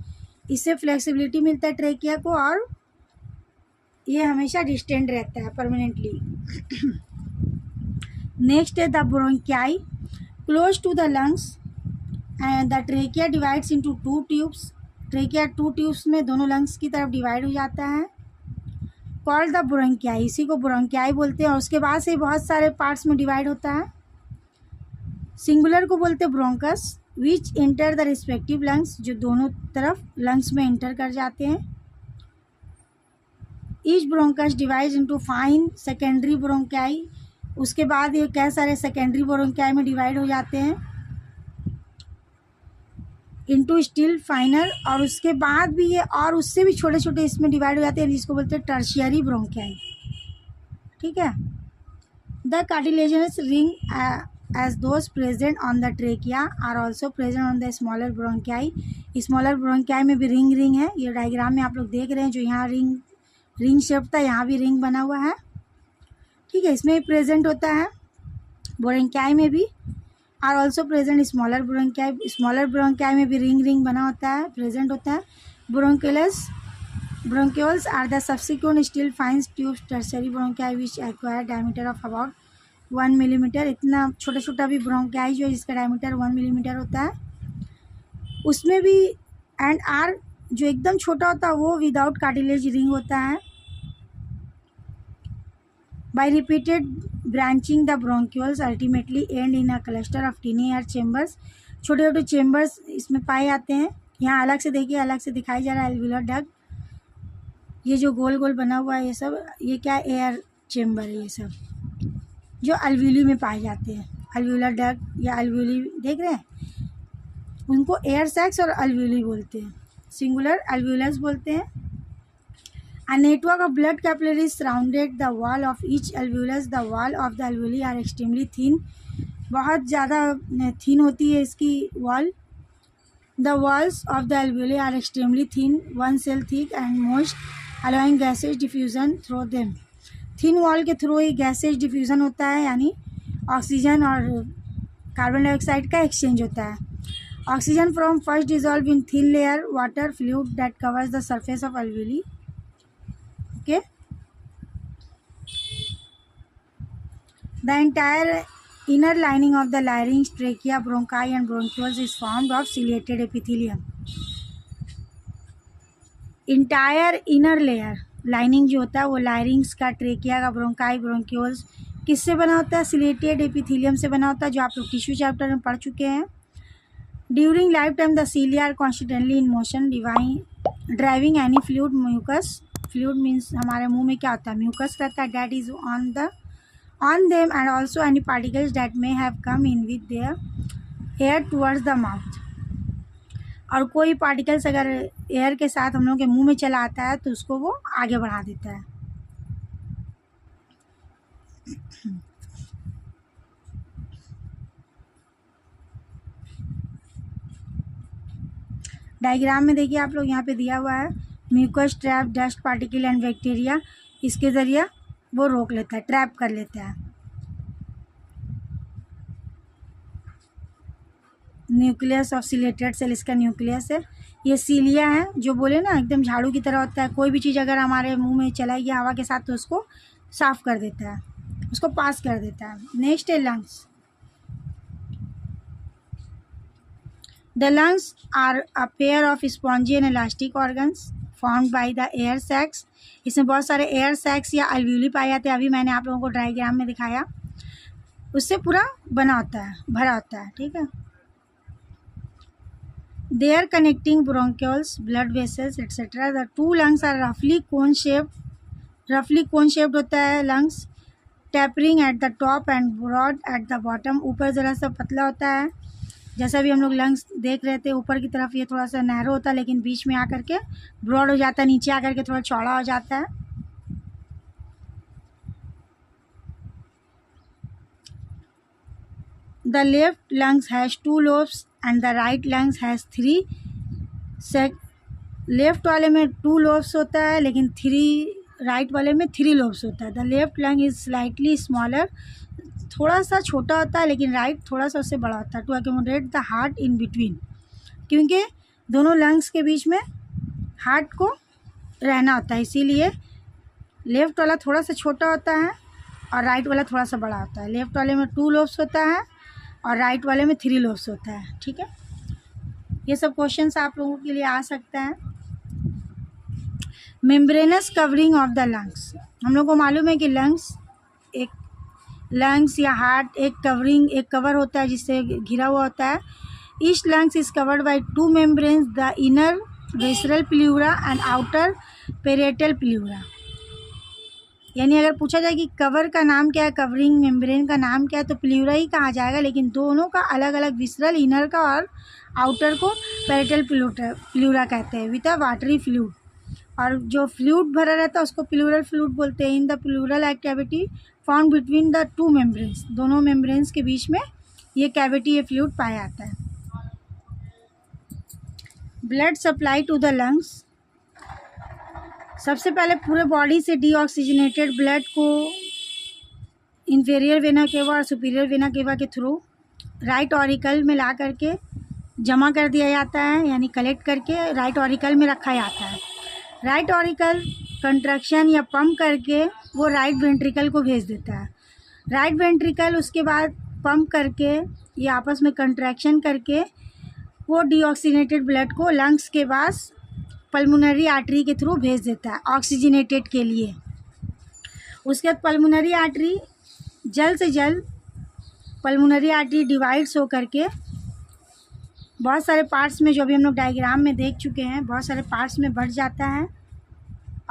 इससे फ्लेक्सिबिलिटी मिलता है ट्रेकिया को और ये हमेशा डिस्टेंट रहता है परमानेंटली। नेक्स्ट है the bronchi close to the lungs and the trachea divides into 2 tubes, trachea 2 tubes में दोनों लंग्स की तरफ डिवाइड हो जाता है। कॉल्ड द ब्रोंकियाई, इसी को ब्रोंकियाई बोलते हैं। और उसके बाद से बहुत सारे पार्ट्स में डिवाइड होता है। सिंगुलर को बोलते हैं bronchus, which enter the respective lungs, जो दोनों तरफ लंग्स में एंटर कर जाते हैं। Each bronchus divide into fine secondary bronchi, उसके बाद ये कई सारे सेकेंडरी ब्रोंकियाई में डिवाइड हो जाते हैं इनटू स्टिल फाइनर, और उसके बाद भी ये और उससे भी छोटे छोटे इसमें डिवाइड हो जाते हैं, जिसको बोलते हैं टर्शियरी ब्रोंकियाई। ठीक है। The cartilaginous ring as those present on the trachea are also present on the smaller bronchi, smaller bronchi में भी रिंग है। ये डायग्राम में आप लोग देख रहे हैं, जो यहाँ रिंग शेप था यहाँ भी रिंग बना हुआ है। ठीक है, इसमें भी प्रेजेंट होता है। ब्रोंकियाई में भी are also present smaller bronchi, smaller bronchi में भी रिंग बना होता है, प्रेजेंट होता है। Bronchioles are the subsequent still fine tubes tertiary bronchi which acquire diameter of about 1 millimetre, इतना छोटा छोटा भी ब्रोंकियाई जो जिसका डायमीटर 1 मिलीमीटर होता है उसमें भी। एंड आर जो एकदम छोटा होता है वो विदाउट कार्टिलेज रिंग होता है। By repeated branching the bronchioles ultimately end in a cluster of tiny air chambers, छोटे छोटे चेम्बर्स इसमें पाए जाते हैं। यहाँ अलग से देखिए, अलग से दिखाई जा रहा है एल्वियोलर डक्ट, ये जो गोल गोल बना हुआ है ये सब, ये क्या एयर चेम्बर है, ये सब जो अल्वियोली में पाए जाते हैं। अल्वियोलर डक्ट या अल्वियोली देख रहे हैं, उनको एयर सैक्स और अल्वियोली बोलते हैं, सिंगुलर अल्वियोलस बोलते हैं। A network of blood capillaries surrounded the wall of each alveolus. The wall of the alveoli are extremely thin. बहुत ज़्यादा thin होती है इसकी wall. The walls of the alveoli are extremely thin, one cell thick and moist, allowing gaseous diffusion through them. Thin wall के through ही gaseous diffusion होता है, यानी oxygen और कार्बन डाइऑक्साइड का एक्सचेंज होता है। Oxygen from first dissolve in thin layer water fluid that covers the surface of alveoli. Okay. The entire inner lining of the larynx, trachea, bronchi and bronchioles is formed of ciliated epithelium. Entire inner layer lining जो होता है वो larynx का, trachea का, bronchi, bronchioles किससे बना होता है? ciliated epithelium से बना होता है, जो आप लोग टिश्यू चैप्टर में पढ़ चुके हैं। During lifetime the cilia are constantly in motion, driving any fluid, mucus. Fluid means हमारे मुंह में क्या होता है, म्यूकस रहता है, that is on them and also any particles that may have come in with their air towards the mouth. और कोई पार्टिकल्स अगर एयर के साथ हम लोग के मुंह में चला आता है तो उसको वो आगे बढ़ा देता है। डायग्राम में देखिए आप लोग, यहाँ पे दिया हुआ है mucus trap dust particle and bacteria, इसके ज़रिए वो रोक लेता है, ट्रैप कर लेता है। न्यूक्लियस ऑफ सिलेटेड सेल, इसका न्यूक्लियस है। ये सीलिया है, जो बोले ना एकदम झाड़ू की तरह होता है, कोई भी चीज़ अगर हमारे मुंह में चलाई गया हवा के साथ तो उसको साफ कर देता है, उसको पास कर देता है। नेक्स्ट है lungs. The lungs are a pair of spongy and elastic organs formed by the air sacs. इसमें बहुत सारे एयर सैक्स या अल्वियोली पाए जाते हैं, अभी मैंने आप लोगों को डायग्राम में दिखाया, उससे पूरा बना होता है, भरा होता है। ठीक है। There connecting bronchioles, blood vessels etcetera. The two lungs are रफली कोन शेप्ड होता है lungs, tapering at the top and broad at the bottom. ऊपर ज़रा सा पतला होता है, जैसा भी हम लोग लंग्स देख रहे थे, ऊपर की तरफ ये थोड़ा सा नैरो होता है, लेकिन बीच में आकर के ब्रॉड हो जाता है, नीचे आकर के थोड़ा चौड़ा हो जाता है। The left lungs has 2 lobes and the right lungs has 3 left वाले में 2 lobes होता है लेकिन 3 राइट वाले में 3 lobes होता है। The left lung is slightly smaller, थोड़ा सा छोटा होता है, लेकिन राइट थोड़ा सा उससे बड़ा होता है। To accommodate the heart in between, क्योंकि दोनों लंग्स के बीच में हार्ट को रहना होता है, इसीलिए लेफ़्ट वाला थोड़ा सा छोटा होता है और राइट वाला थोड़ा सा बड़ा होता है। लेफ़्ट वाले में 2 lobes होता है और राइट वाले में 3 lobes होता है। ठीक है, ये सब क्वेश्चंस आप लोगों के लिए आ सकता है। Membranes covering of the lungs, हम लोग को मालूम है कि लंग्स या हार्ट एक कवर होता है जिससे घिरा हुआ होता है। Each lungs is covered by 2 membranes, the inner visceral pleura and outer parietal pleura. यानी अगर पूछा जाए कि कवर का नाम क्या है, कवरिंग मेम्ब्रेन का नाम क्या है, तो प्ल्यूरा ही कहा जाएगा, लेकिन दोनों का अलग अलग, विसरल इनर का और आउटर को पेरिएटल प्ल्यूरा कहते हैं, विद अ वाटरी फ्लूइड। और जो फ्लूइड भरा रहता है उसको प्लूरल फ्लूइड बोलते हैं। In the pleural cavity found between the 2 membranes, दोनों मेम्ब्रेन्स के बीच में ये कैविटी, ये फ्लूइड पाया जाता है। Blood supply to the lungs, सबसे पहले पूरे बॉडी से डीऑक्सीजनेटेड ब्लड को इंफीरियर वेना केवा और सुपीरियर वेना केवा के थ्रू राइट ऑरिकल में ला करके जमा कर दिया जाता है, यानी कलेक्ट करके राइट ऑरिकल में रखा जाता है। राइट ऑरिकल कंट्रैक्शन या पंप करके वो राइट वेंट्रिकल को भेज देता है। राइट वेंट्रिकल उसके बाद पंप करके या आपस में कंट्रैक्शन करके वो डीऑक्सीजनेटेड ब्लड को लंग्स के पास पल्मोनरी आर्टरी के थ्रू भेज देता है ऑक्सीजनेटेड के लिए। उसके बाद पल्मोनरी आर्टरी जल्द से जल्द पल्मोनरी आर्टरी डिवाइड्स हो करके बहुत सारे पार्ट्स में, जो अभी हम लोग डायग्राम में देख चुके हैं, बहुत सारे पार्ट्स में बढ़ जाता है।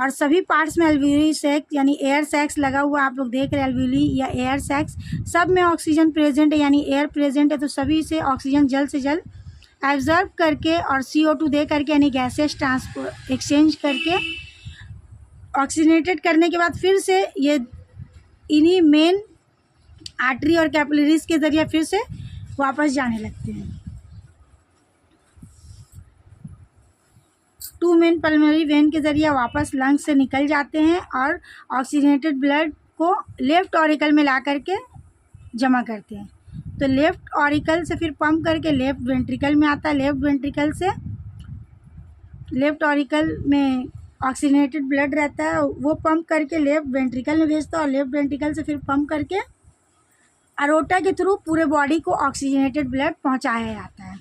और सभी पार्ट्स में एल्वियोली सैक यानी एयर सैक्स लगा हुआ आप लोग देख रहे हैं, एल्वियोली या एयर सैक्स, सब में ऑक्सीजन प्रेजेंट है, यानी एयर प्रेजेंट है, तो सभी से ऑक्सीजन जल्द से जल्द एब्जॉर्ब करके और CO2 दे करके, यानी गैसेस ट्रांसपोर्ट एक्सचेंज करके ऑक्सीजनेटेड करने के बाद फिर से ये इन्हीं मेन आर्टरी और कैपिलरीज के ज़रिए फिर से वापस जाने लगते हैं। 2 मेन पल्मोनरी वेन के ज़रिए वापस लंग्स से निकल जाते हैं और ऑक्सीजनेटेड ब्लड को लेफ़्ट ऑरिकल में ला करके जमा करते हैं। तो लेफ़्ट ऑरिकल से फिर पंप करके लेफ़्ट वेंट्रिकल में आता है। लेफ़्ट ऑरिकल में ऑक्सीजनेटेड ब्लड रहता है, वो पंप करके लेफ़्ट वेंट्रिकल में भेजता है और लेफ़्ट वेंट्रिकल से फिर पंप करके अरोटा के थ्रू पूरे बॉडी को ऑक्सीजनेटेड ब्लड पहुंचाया जाता है।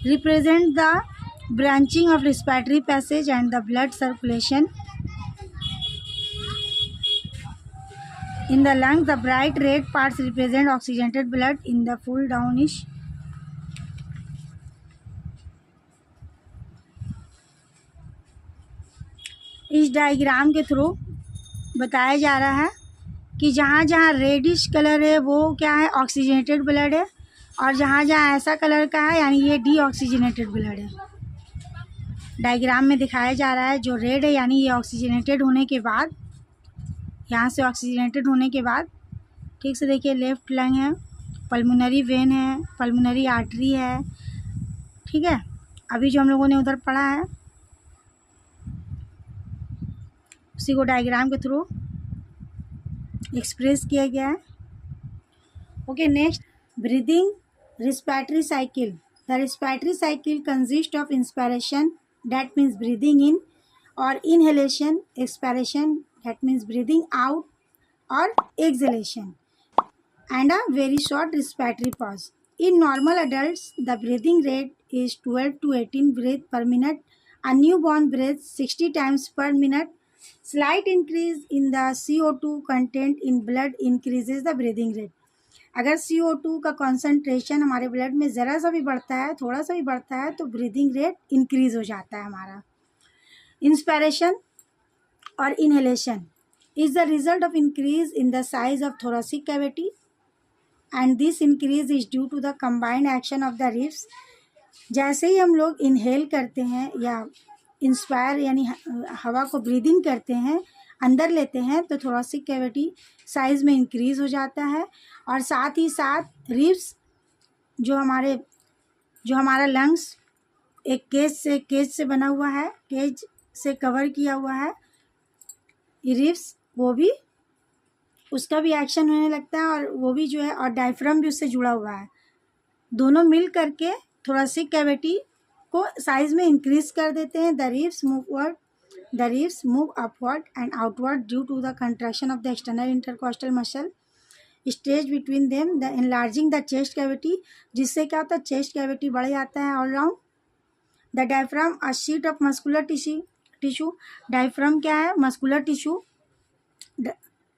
Represent the branching of respiratory passage and the blood circulation in the lungs. The bright red parts represent oxygenated blood in the full downish इस डायग्राम के through बताया जा रहा है कि जहाँ जहाँ रेडिश कलर है वो क्या है, ऑक्सीजनेटेड ब्लड है, और जहाँ जहाँ ऐसा कलर का है यानी ये डीऑक्सीजनेटेड ब्लड है। डायग्राम में दिखाया जा रहा है जो रेड है यानी ये ऑक्सीजनेटेड होने के बाद, यहाँ से ऑक्सीजनेटेड होने के बाद, ठीक से देखिए, लेफ़्ट लंग है, पल्मोनरी वेन है, पल्मोनरी आर्टरी है, ठीक है। अभी जो हम लोगों ने उधर पढ़ा है उसी को डायग्राम के थ्रू एक्सप्रेस किया गया है। Okay, next, breathing respiratory cycle. The respiratory cycle consist of inspiration, that means breathing in, और inhalation, expiration, that means breathing out or exhalation, and a very short respiratory pause. In normal adults, the breathing rate is 12 to 18 breaths per minute. A newborn breathes 60 times per minute. Slight increase in the CO2 content in blood increases the breathing rate. अगर CO2 का concentration हमारे blood में ज़रा सा भी बढ़ता है, थोड़ा सा भी बढ़ता है, तो ब्रीदिंग रेट इंक्रीज़ हो जाता है हमारा। इंस्पिरेशन और inhalation is the result of increase in the size of thoracic cavity, and this increase is due to the combined action of the ribs. जैसे ही हम लोग इनहेल करते हैं या इंस्पायर यानी हवा को ब्रीदिंग करते हैं, अंदर लेते हैं तो थोरेसिक कैविटी साइज़ में इंक्रीज़ हो जाता है, और साथ ही साथ रिब्स जो हमारा लंग्स एक केज से बना हुआ है, केज से कवर किया हुआ है रिब्स, वो भी उसका भी एक्शन होने लगता है, और वो भी जो है, और डायफ्राम भी उससे जुड़ा हुआ है। दोनों मिल करके थोरेसिक कैविटी को साइज में इंक्रीज कर देते हैं। The ribs move upward and outward due to the contraction of the external intercostal muscle stage between them, the enlarging the chest cavity, जिससे क्या होता है, चेस्ट कैविटी बढ़ जाता है all round. The diaphragm a sheet of muscular tissue, diaphragm क्या है, muscular tissue.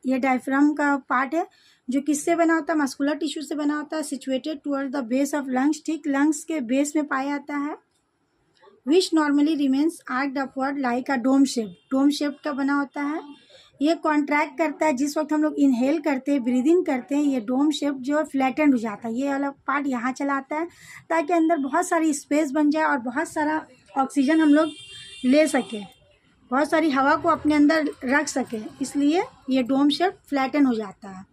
ये डायफ्राम का पार्ट है जो किससे बना होता है, मस्कुलर टिश्यू से बना होता है। Situated toward the base of lungs, ठीक लंग्स के बेस में पाया जाता है। Which normally remains arched upward like a dome shape का बना होता है। ये कॉन्ट्रैक्ट करता है जिस वक्त हम लोग इनहेल करते हैं, ब्रीदिंग करते हैं, ये डोम शेप जो है फ्लैटेंड हो जाता है। ये वाला पार्ट यहाँ चला आता है ताकि अंदर बहुत सारी स्पेस बन जाए और बहुत सारा ऑक्सीजन हम लोग ले सकें, बहुत सारी हवा को अपने अंदर रख सके, इसलिए ये डोम शेप फ्लैटन हो जाता है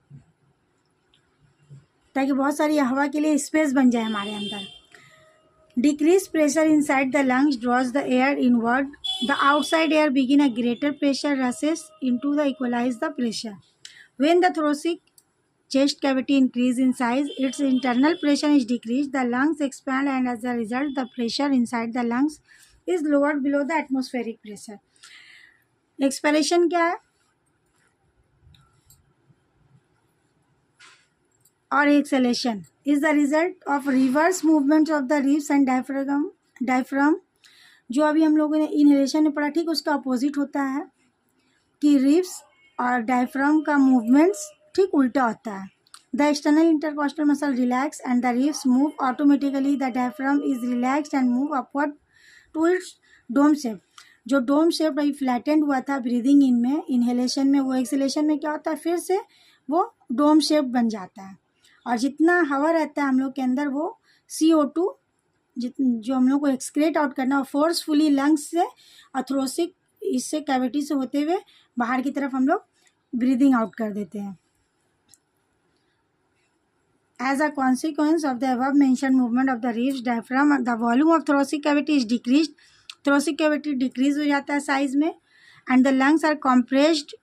ताकि बहुत सारी हवा के लिए स्पेस बन जाए हमारे अंदर। Decrease pressure inside the lungs draws the air inward, the outside air begin a greater pressure rushes into the equalize the pressure. When the thoracic chest cavity increase in size, its internal pressure is decreased, the lungs expand, and as a result the pressure inside the lungs is lowered below the atmospheric pressure. एक्सपेरेशन क्या है और acceleration is the result of reverse movement of the ribs and diaphragm. जो अभी हम लोगों ने inhalation में पढ़ा, ठीक उसका अपोजिट होता है कि रिब्स और डायफ्राम का मूवमेंट्स ठीक उल्टा होता है। The external intercostal muscle relax and the ribs move automatically, the diaphragm is relaxed and move upward to its dome shape. जो डोम शेप अभी फ्लैटेंड हुआ था ब्रीदिंग इन में, इनहेलेशन में, वो एक्सेलेशन में क्या होता है, फिर से वो डोम शेप बन जाता है, और जितना हवा रहता है हम लोग के अंदर वो CO2 जो हम लोग को एक्सक्रेट आउट करना है फोर्सफुली लंग्स से थोरेसिक इससे कैविटी से होते हुए बाहर की तरफ हम लोग ब्रीदिंग आउट कर देते हैं। As a consequence of the above mentioned movement of the ribs, diaphragm, the volume of thoracic cavity is decreased. Thoracic cavity decrease हो जाता है साइज में, and the lungs are compressed,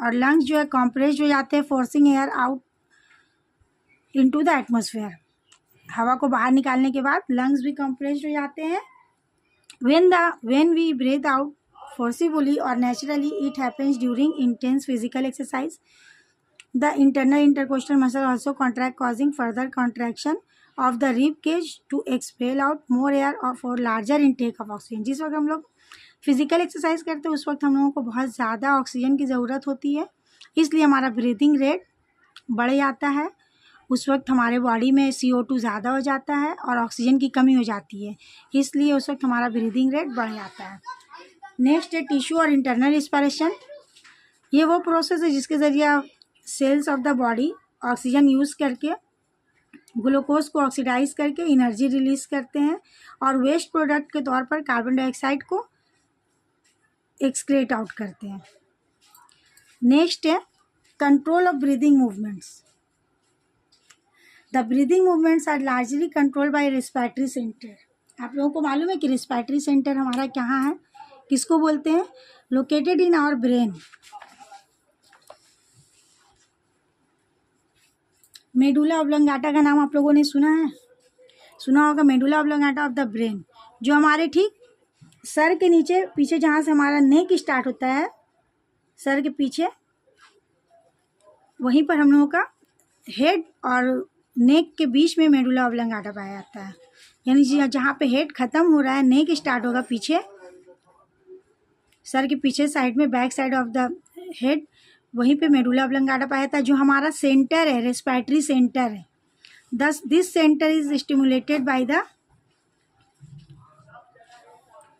और lungs जो है compressed हो जाते हैं, forcing air out into the atmosphere. हवा को बाहर निकालने के बाद lungs भी compressed हो जाते हैं. When we breathe out forcibly or naturally, it happens during intense physical exercise. The internal intercostal muscle also contract, causing further contraction of the rib cage to expel out more air for larger intake of oxygen. जिस वक्त हम लोग physical exercise करते हैं उस वक्त हम लोगों को बहुत ज़्यादा ऑक्सीजन की ज़रूरत होती है, इसलिए हमारा ब्रीदिंग रेट बढ़ जाता है। उस वक्त हमारे बॉडी में CO2 ज़्यादा हो जाता है और ऑक्सीजन की कमी हो जाती है, इसलिए उस वक्त हमारा ब्रीदिंग रेट बढ़ जाता है। नेक्स्ट है टिश्यू और इंटरनल इंस्पायरेशन। ये वो प्रोसेस है जिसके ज़रिए आप cells of the body oxygen use करके ग्लूकोज को ऑक्सीडाइज करके एनर्जी रिलीज करते हैं और वेस्ट प्रोडक्ट के तौर पर कार्बन डाइऑक्साइड को एक्सक्रेट आउट करते हैं। नेक्स्ट है control of breathing movements. The breathing movements are largely controlled by respiratory centre. आप लोगों को मालूम है कि रेस्पिरेटरी सेंटर हमारा कहाँ है, किसको बोलते हैं, located in our brain. Medulla oblongata का नाम आप लोगों ने सुना होगा, medulla oblongata of the brain, जो हमारे ठीक सर के नीचे पीछे जहाँ से हमारा नेक स्टार्ट होता है, सर के पीछे वहीं पर हम लोगों का हेड और नेक के बीच में मेडुला ऑब्लोंगाटा पाया जाता है। यानी जहाँ पे हेड ख़त्म हो रहा है, नेक स्टार्ट होगा पीछे, सर के पीछे साइड में, back side of the head, वहीं पे मेडुला ऑब्लोंगाटा पाया जाता है, जो हमारा सेंटर है, रेस्पिरेटरी सेंटर है। Thus this centre is stimulated by the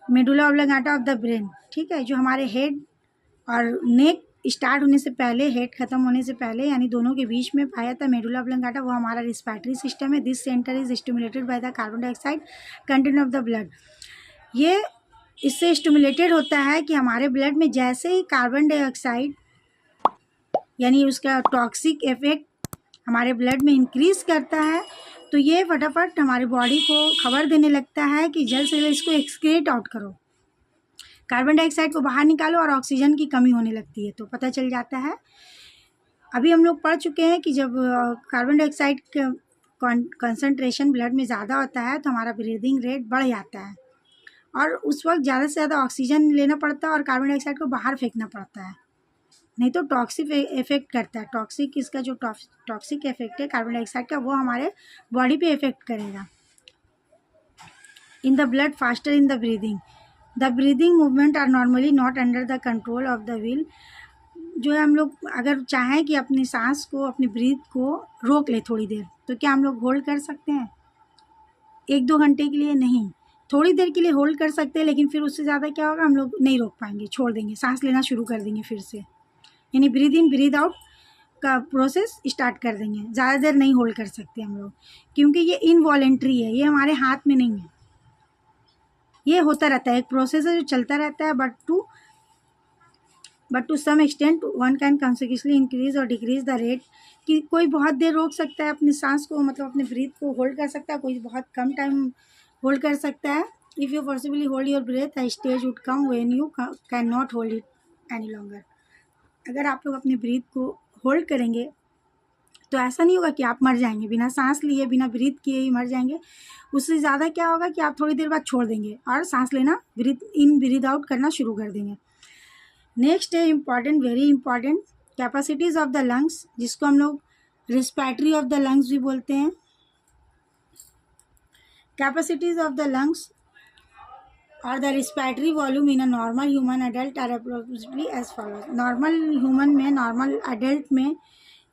medulla oblongata of the brain. ठीक है, जो हमारे हेड और नेक स्टार्ट होने से पहले, हेड खत्म होने से पहले, यानी दोनों के बीच में पाया था मेडुला ऑब्लोंगाटा, वो हमारा रेस्पिरेटरी सिस्टम है। This centre is stimulated by the carbon dioxide content of the blood. ये इससे स्टिमुलेटेड होता है कि हमारे ब्लड में जैसे ही कार्बन डाइऑक्साइड यानी उसका टॉक्सिक इफेक्ट हमारे ब्लड में इंक्रीज करता है, तो ये फटाफट हमारी बॉडी को खबर देने लगता है कि जल्द से जल्द इसको एक्सक्रीट आउट करो, कार्बन डाइऑक्साइड को बाहर निकालो, और ऑक्सीजन की कमी होने लगती है। तो पता चल जाता है, अभी हम लोग पढ़ चुके हैं कि जब कार्बन डाइऑक्साइड का कंसंट्रेशन ब्लड में ज़्यादा होता है तो हमारा ब्रीदिंग रेट बढ़ जाता है, और उस वक्त ज़्यादा से ज़्यादा ऑक्सीजन लेना पड़ता है और कार्बन डाइऑक्साइड को बाहर फेंकना पड़ता है, नहीं तो टॉक्सिक इफेक्ट करता है। टॉक्सिक इसका जो टॉक्सिक इफेक्ट है कार्बन डाइऑक्साइड का, वो हमारे बॉडी पे इफेक्ट करेगा। In the blood faster in the breathing movement are normally not under the control of the will. जो है हम लोग अगर चाहें कि अपनी सांस को, अपनी ब्रीथ को रोक ले थोड़ी देर, तो क्या हम लोग होल्ड कर सकते हैं? 1-2 घंटे के लिए नहीं, थोड़ी देर के लिए होल्ड कर सकते हैं, लेकिन फिर उससे ज़्यादा क्या होगा, हम लोग नहीं रोक पाएंगे, छोड़ देंगे, सांस लेना शुरू कर देंगे फिर से, यानी ब्रीद इन ब्रीद आउट का प्रोसेस स्टार्ट कर देंगे। ज़्यादा देर नहीं होल्ड कर सकते हम लोग, क्योंकि ये इनवॉलेंट्री है, ये हमारे हाथ में नहीं है, ये होता रहता है, एक प्रोसेस है जो चलता रहता है। But to some extent one can consequently increase और डिक्रीज द रेट, कि कोई बहुत देर रोक सकता है अपनी सांस को, मतलब अपने ब्रीथ को होल्ड कर सकता है, कोई बहुत कम टाइम होल्ड कर सकता है। If you forcibly hold your breath, a stage would come when you can not hold it any longer. अगर आप लोग अपने ब्रीथ को होल्ड करेंगे तो ऐसा नहीं होगा कि आप मर जाएंगे, बिना सांस लिए, बिना ब्रीथ किए ही मर जाएंगे। उससे ज़्यादा क्या होगा कि आप थोड़ी देर बाद छोड़ देंगे और सांस लेना, ब्रीथ इन ब्रीथ आउट करना शुरू कर देंगे। नेक्स्ट है important, very important, capacities of the lungs, जिसको हम लोग रेस्पिरेटरी ऑफ द लंग्स भी बोलते हैं। कैपेसिटीज़ ऑफ द लंग्स और the respiratory volume in a normal human adult are approximately as follows. Normal human में, नॉर्मल अडल्ट में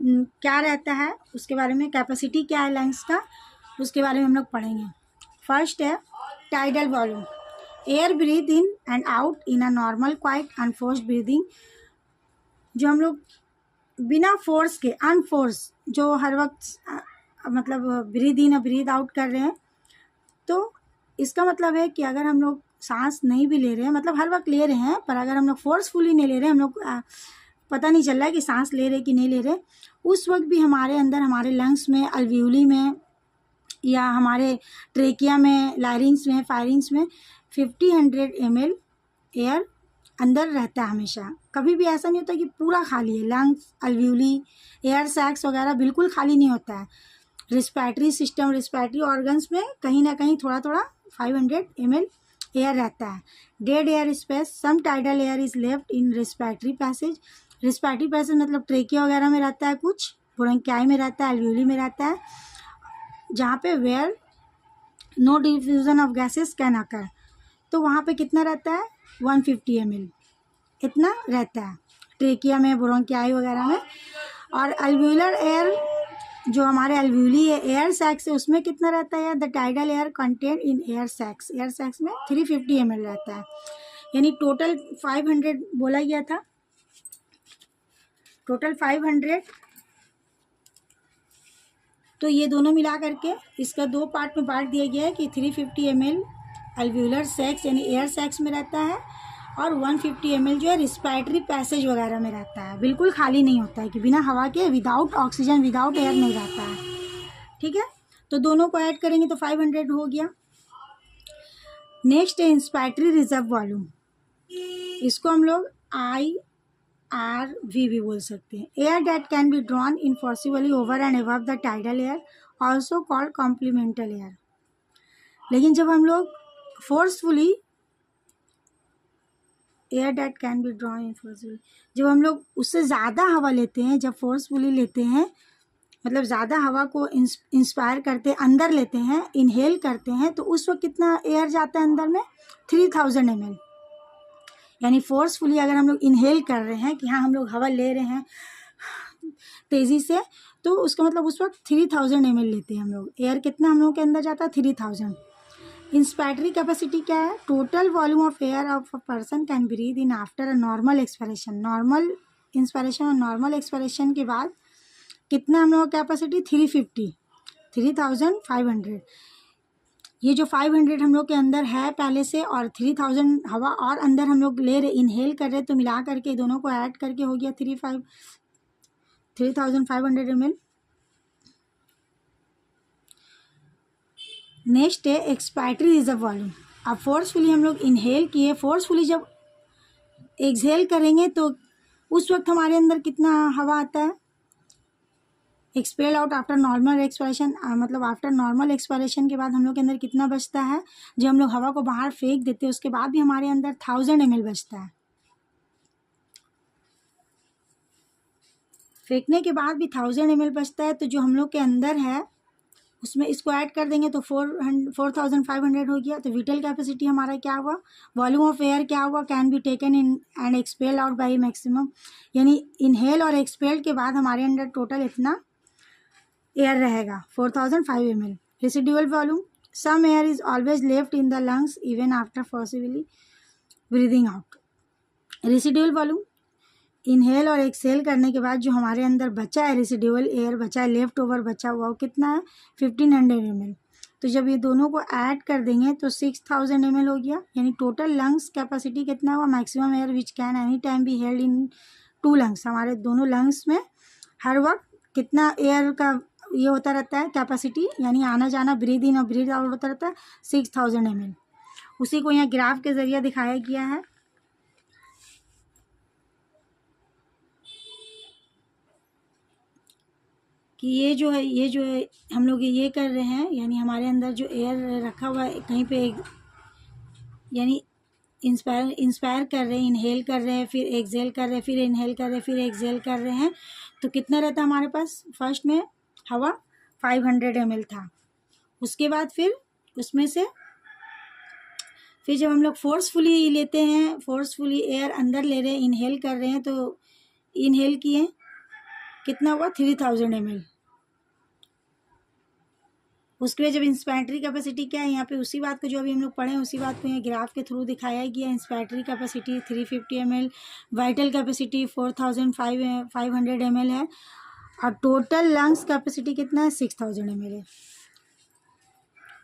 क्या रहता है, उसके बारे में, कैपेसिटी क्या है लंग्स का, उसके बारे में हम लोग पढ़ेंगे। फर्स्ट है tidal volume, air breathe in and out in a normal quiet unforced breathing. जो हम लोग बिना फोर्स के, अनफोर्स, जो हर वक्त मतलब ब्रीथ इन और ब्रीथ आउट कर रहे हैं, तो इसका मतलब है कि अगर हम लोग सांस नहीं भी ले रहे हैं, मतलब हर वक्त ले रहे हैं, पर अगर हम लोग फोर्सफुली नहीं ले रहे हैं, हम लोग पता नहीं चल रहा है कि सांस ले रहे कि नहीं ले रहे, उस वक्त भी हमारे अंदर, हमारे लंग्स में, अल्वियोली में, या हमारे ट्रेकिया में, लायरिंग्स में, फायरिंग्स में 50-100 ml एयर अंदर रहता है हमेशा। कभी भी ऐसा नहीं होता कि पूरा खाली है, लंग्स, अल्वियोली, एयर सैक्स वगैरह बिल्कुल खाली नहीं होता है। रिस्पिरेटरी सिस्टम, रिस्पिरेटरी ऑर्गन्स में कहीं ना कहीं थोड़ा थोड़ा 500 ml एयर रहता है। Dead air space, some tidal air is left in respiratory passage. Respiratory passage मतलब ट्रेकिया वगैरह में रहता है, कुछ ब्रोंकाई में रहता है, अल्वियोली में रहता है, जहाँ पे where no diffusion of gases can occur. तो वहाँ पे कितना रहता है, 150 ml इतना रहता है ट्रेकिया में, ब्रोंकाई वगैरह में। और अल्वियोलर एयर, जो हमारे अल्वियोली है, एयर सैक्स है, उसमें कितना रहता है, the tidal air contain in air sacs में 350 ml रहता है, यानी टोटल 500 बोला गया था, टोटल 500। तो ये दोनों मिला करके इसका 2 पार्ट में बांट दिया गया है कि 350 ml अल्वियोलर सैक्स यानी एयर सैक्स में रहता है, और 150 ml जो है रिस्पिरेटरी पैसेज वगैरह में रहता है। बिल्कुल खाली नहीं होता है कि बिना हवा के, विदाउट ऑक्सीजन, विदाउट एयर नहीं रहता है, ठीक है। तो दोनों को ऐड करेंगे तो 500 हो गया। नेक्स्ट है इंस्पिरेटरी रिजर्व वॉल्यूम, इसको हम लोग IRV भी बोल सकते हैं। Air that can be drawn in forcibly over and above the tidal air, also called complemental air. लेकिन जब हम लोग forcefully, air that can be drawn in forcefully, जब हम लोग उससे ज़्यादा हवा लेते हैं, जब फोर्सफुली लेते हैं, मतलब ज़्यादा हवा को इंस्पायर करते, अंदर लेते हैं, इनहेल करते हैं, तो उस वक्त कितना एयर जाता है अंदर में, 3000 ml। यानी फोर्सफुली अगर हम लोग इनहेल कर रहे हैं कि हाँ हम लोग हवा ले रहे हैं तेज़ी से, तो उसका मतलब उस वक्त 3000 ml लेते हैं हम लोग। एयर कितना हम लोगों के अंदर जाता है, 3000। इंस्पिरेटरी कैपेसिटी क्या है, total volume of air of a person can breathe in after a normal expiration. Normal inspiration और नॉर्मल एक्सपिरेशन के बाद कितना हम लोग कैपेसिटी, 350, 3500। ये जो 500 हम लोग के अंदर है पहले से और 3000 हवा और अंदर हम लोग ले रहे इनहेल कर रहे, तो मिला करके दोनों को ऐड करके हो गया 3500 ml। नेक्स्ट है एक्सपायटरी रिजर्व वॉल्यूम। अब फोर्सफुली हम लोग इनहेल किए, फोर्सफुली जब एक्सहेल करेंगे तो उस वक्त हमारे अंदर कितना हवा आता है। Expel out after normal expiration, मतलब आफ्टर नॉर्मल एक्सपायरेशन के बाद हम लोग के अंदर कितना बचता है। जब हम लोग हवा को बाहर फेंक देते हैं उसके बाद भी हमारे अंदर 1000 ml बचता है। फेंकने के बाद भी 1000 ml बचता है, तो जो हम लोग के अंदर है उसमें इसको ऐड कर देंगे तो 4500 हो गया। तो विटल कैपेसिटी हमारा क्या हुआ, वॉल्यूम ऑफ एयर क्या हुआ, can be taken in and expel out by maximum, यानी इनहेल और एक्सपेल के बाद हमारे अंदर टोटल इतना एयर रहेगा 4005 ml। Residual volume, some air is always left in the lungs even after forcibly breathing out. Residual volume, inhale और exhale करने के बाद जो हमारे अंदर बचा है रेसिडुअल एयर बचा है, लेफ्ट ओवर बचा हुआ, वो कितना है 1500 ml। तो जब ये दोनों को ऐड कर देंगे तो 6000 ml हो गया, यानी टोटल लंग्स कैपेसिटी कितना हुआ, maximum air which can any time be held in 2 lungs. हमारे दोनों लंग्स में हर वक्त कितना एयर का ये होता रहता है कैपेसिटी, यानी आना जाना ब्रीद इन और ब्रीद आउट होता रहता है 6000 ml। उसी को यहाँ ग्राफ के ज़रिए दिखाया गया है। कि ये जो है हम लोग ये कर रहे हैं, यानी हमारे अंदर जो एयर रखा हुआ है कहीं पे, यानी इंस्पायर कर रहे हैं, इनहेल कर रहे हैं, फिर एक्सहेल कर रहे हैं, फिर इनहेल कर रहे हैं, फिर एक्सहेल कर रहे हैं, तो कितना रहता है हमारे पास। फर्स्ट में हवा 500 ml था, उसके बाद फिर उसमें से फिर जब हम लोग फोर्सफुली लेते हैं, फोर्सफुली एयर अंदर ले रहे हैं, इनहेल कर रहे हैं, तो इनहेल किए कितना हुआ 3000 ml। उसके बाद जब इंस्पायटरी कैपेसिटी क्या है, यहाँ पे उसी बात को जो अभी हम लोग पढ़े हैं उसी बात को यहाँ ग्राफ के थ्रू दिखाया गया। Inspiratory capacity 350 ml, vital capacity 4500 ml है, और टोटल लंग्स कैपेसिटी कितना है 6000 ml है।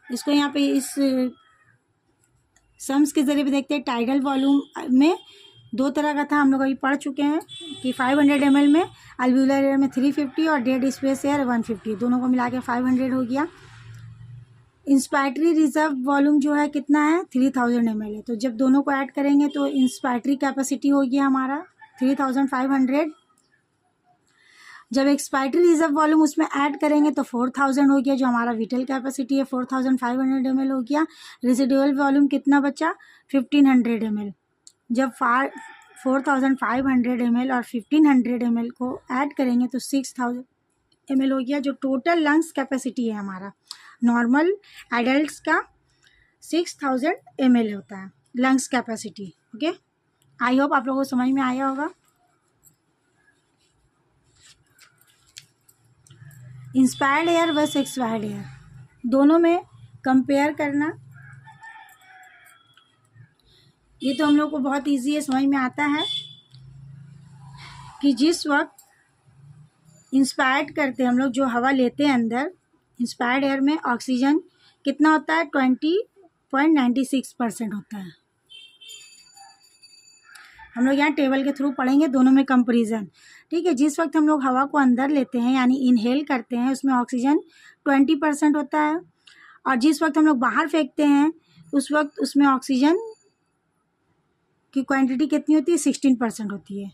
इसको यहाँ पे इस सम्स के ज़रिए भी देखते हैं। टाइडल वॉल्यूम में 2 तरह का था, हम लोग अभी पढ़ चुके हैं कि 500 ml में, अल्व्यूलर एयर में 350 और डेड स्पेस एयर 150, दोनों को मिला के 500 हो गया। इंस्पायटरी रिजर्व वॉल्यूम जो है कितना है 3000 ml है, तो जब दोनों को ऐड करेंगे तो इंस्पायटरी कैपेसिटी हो गया हमारा 3500। जब एक्सपायटरी रिजर्व वॉल्यूम उसमें ऐड करेंगे तो 4000 हो गया, जो हमारा विटल कैपेसिटी है 4500 ml हो गया। रेसिडुअल वॉल्यूम कितना बचा 1500 ml। जब 4500 ml और 1500 ml को ऐड करेंगे तो 6000 ml हो गया, जो टोटल लंग्स कैपेसिटी है हमारा। नॉर्मल एडल्ट्स का 6000 ml होता है lungs capacity. Okay, I hope आप लोगों को समझ में आया होगा। Inspired air versus expired air, दोनों में कंपेयर करना, ये तो हम लोग को बहुत इजी है, समझ में आता है कि जिस वक्त इंस्पायर्ड करते हैं हम लोग, जो हवा लेते हैं अंदर, इंस्पायर्ड एयर में ऑक्सीजन कितना होता है 20.96% होता है। हम लोग यहाँ टेबल के थ्रू पढ़ेंगे दोनों में कंपैरिजन, ठीक है। जिस वक्त हम लोग हवा को अंदर लेते हैं यानी इनहेल करते हैं उसमें ऑक्सीजन 20% होता है, और जिस वक्त हम लोग बाहर फेंकते हैं उस वक्त उसमें ऑक्सीजन की क्वांटिटी कितनी होती है 16% होती है।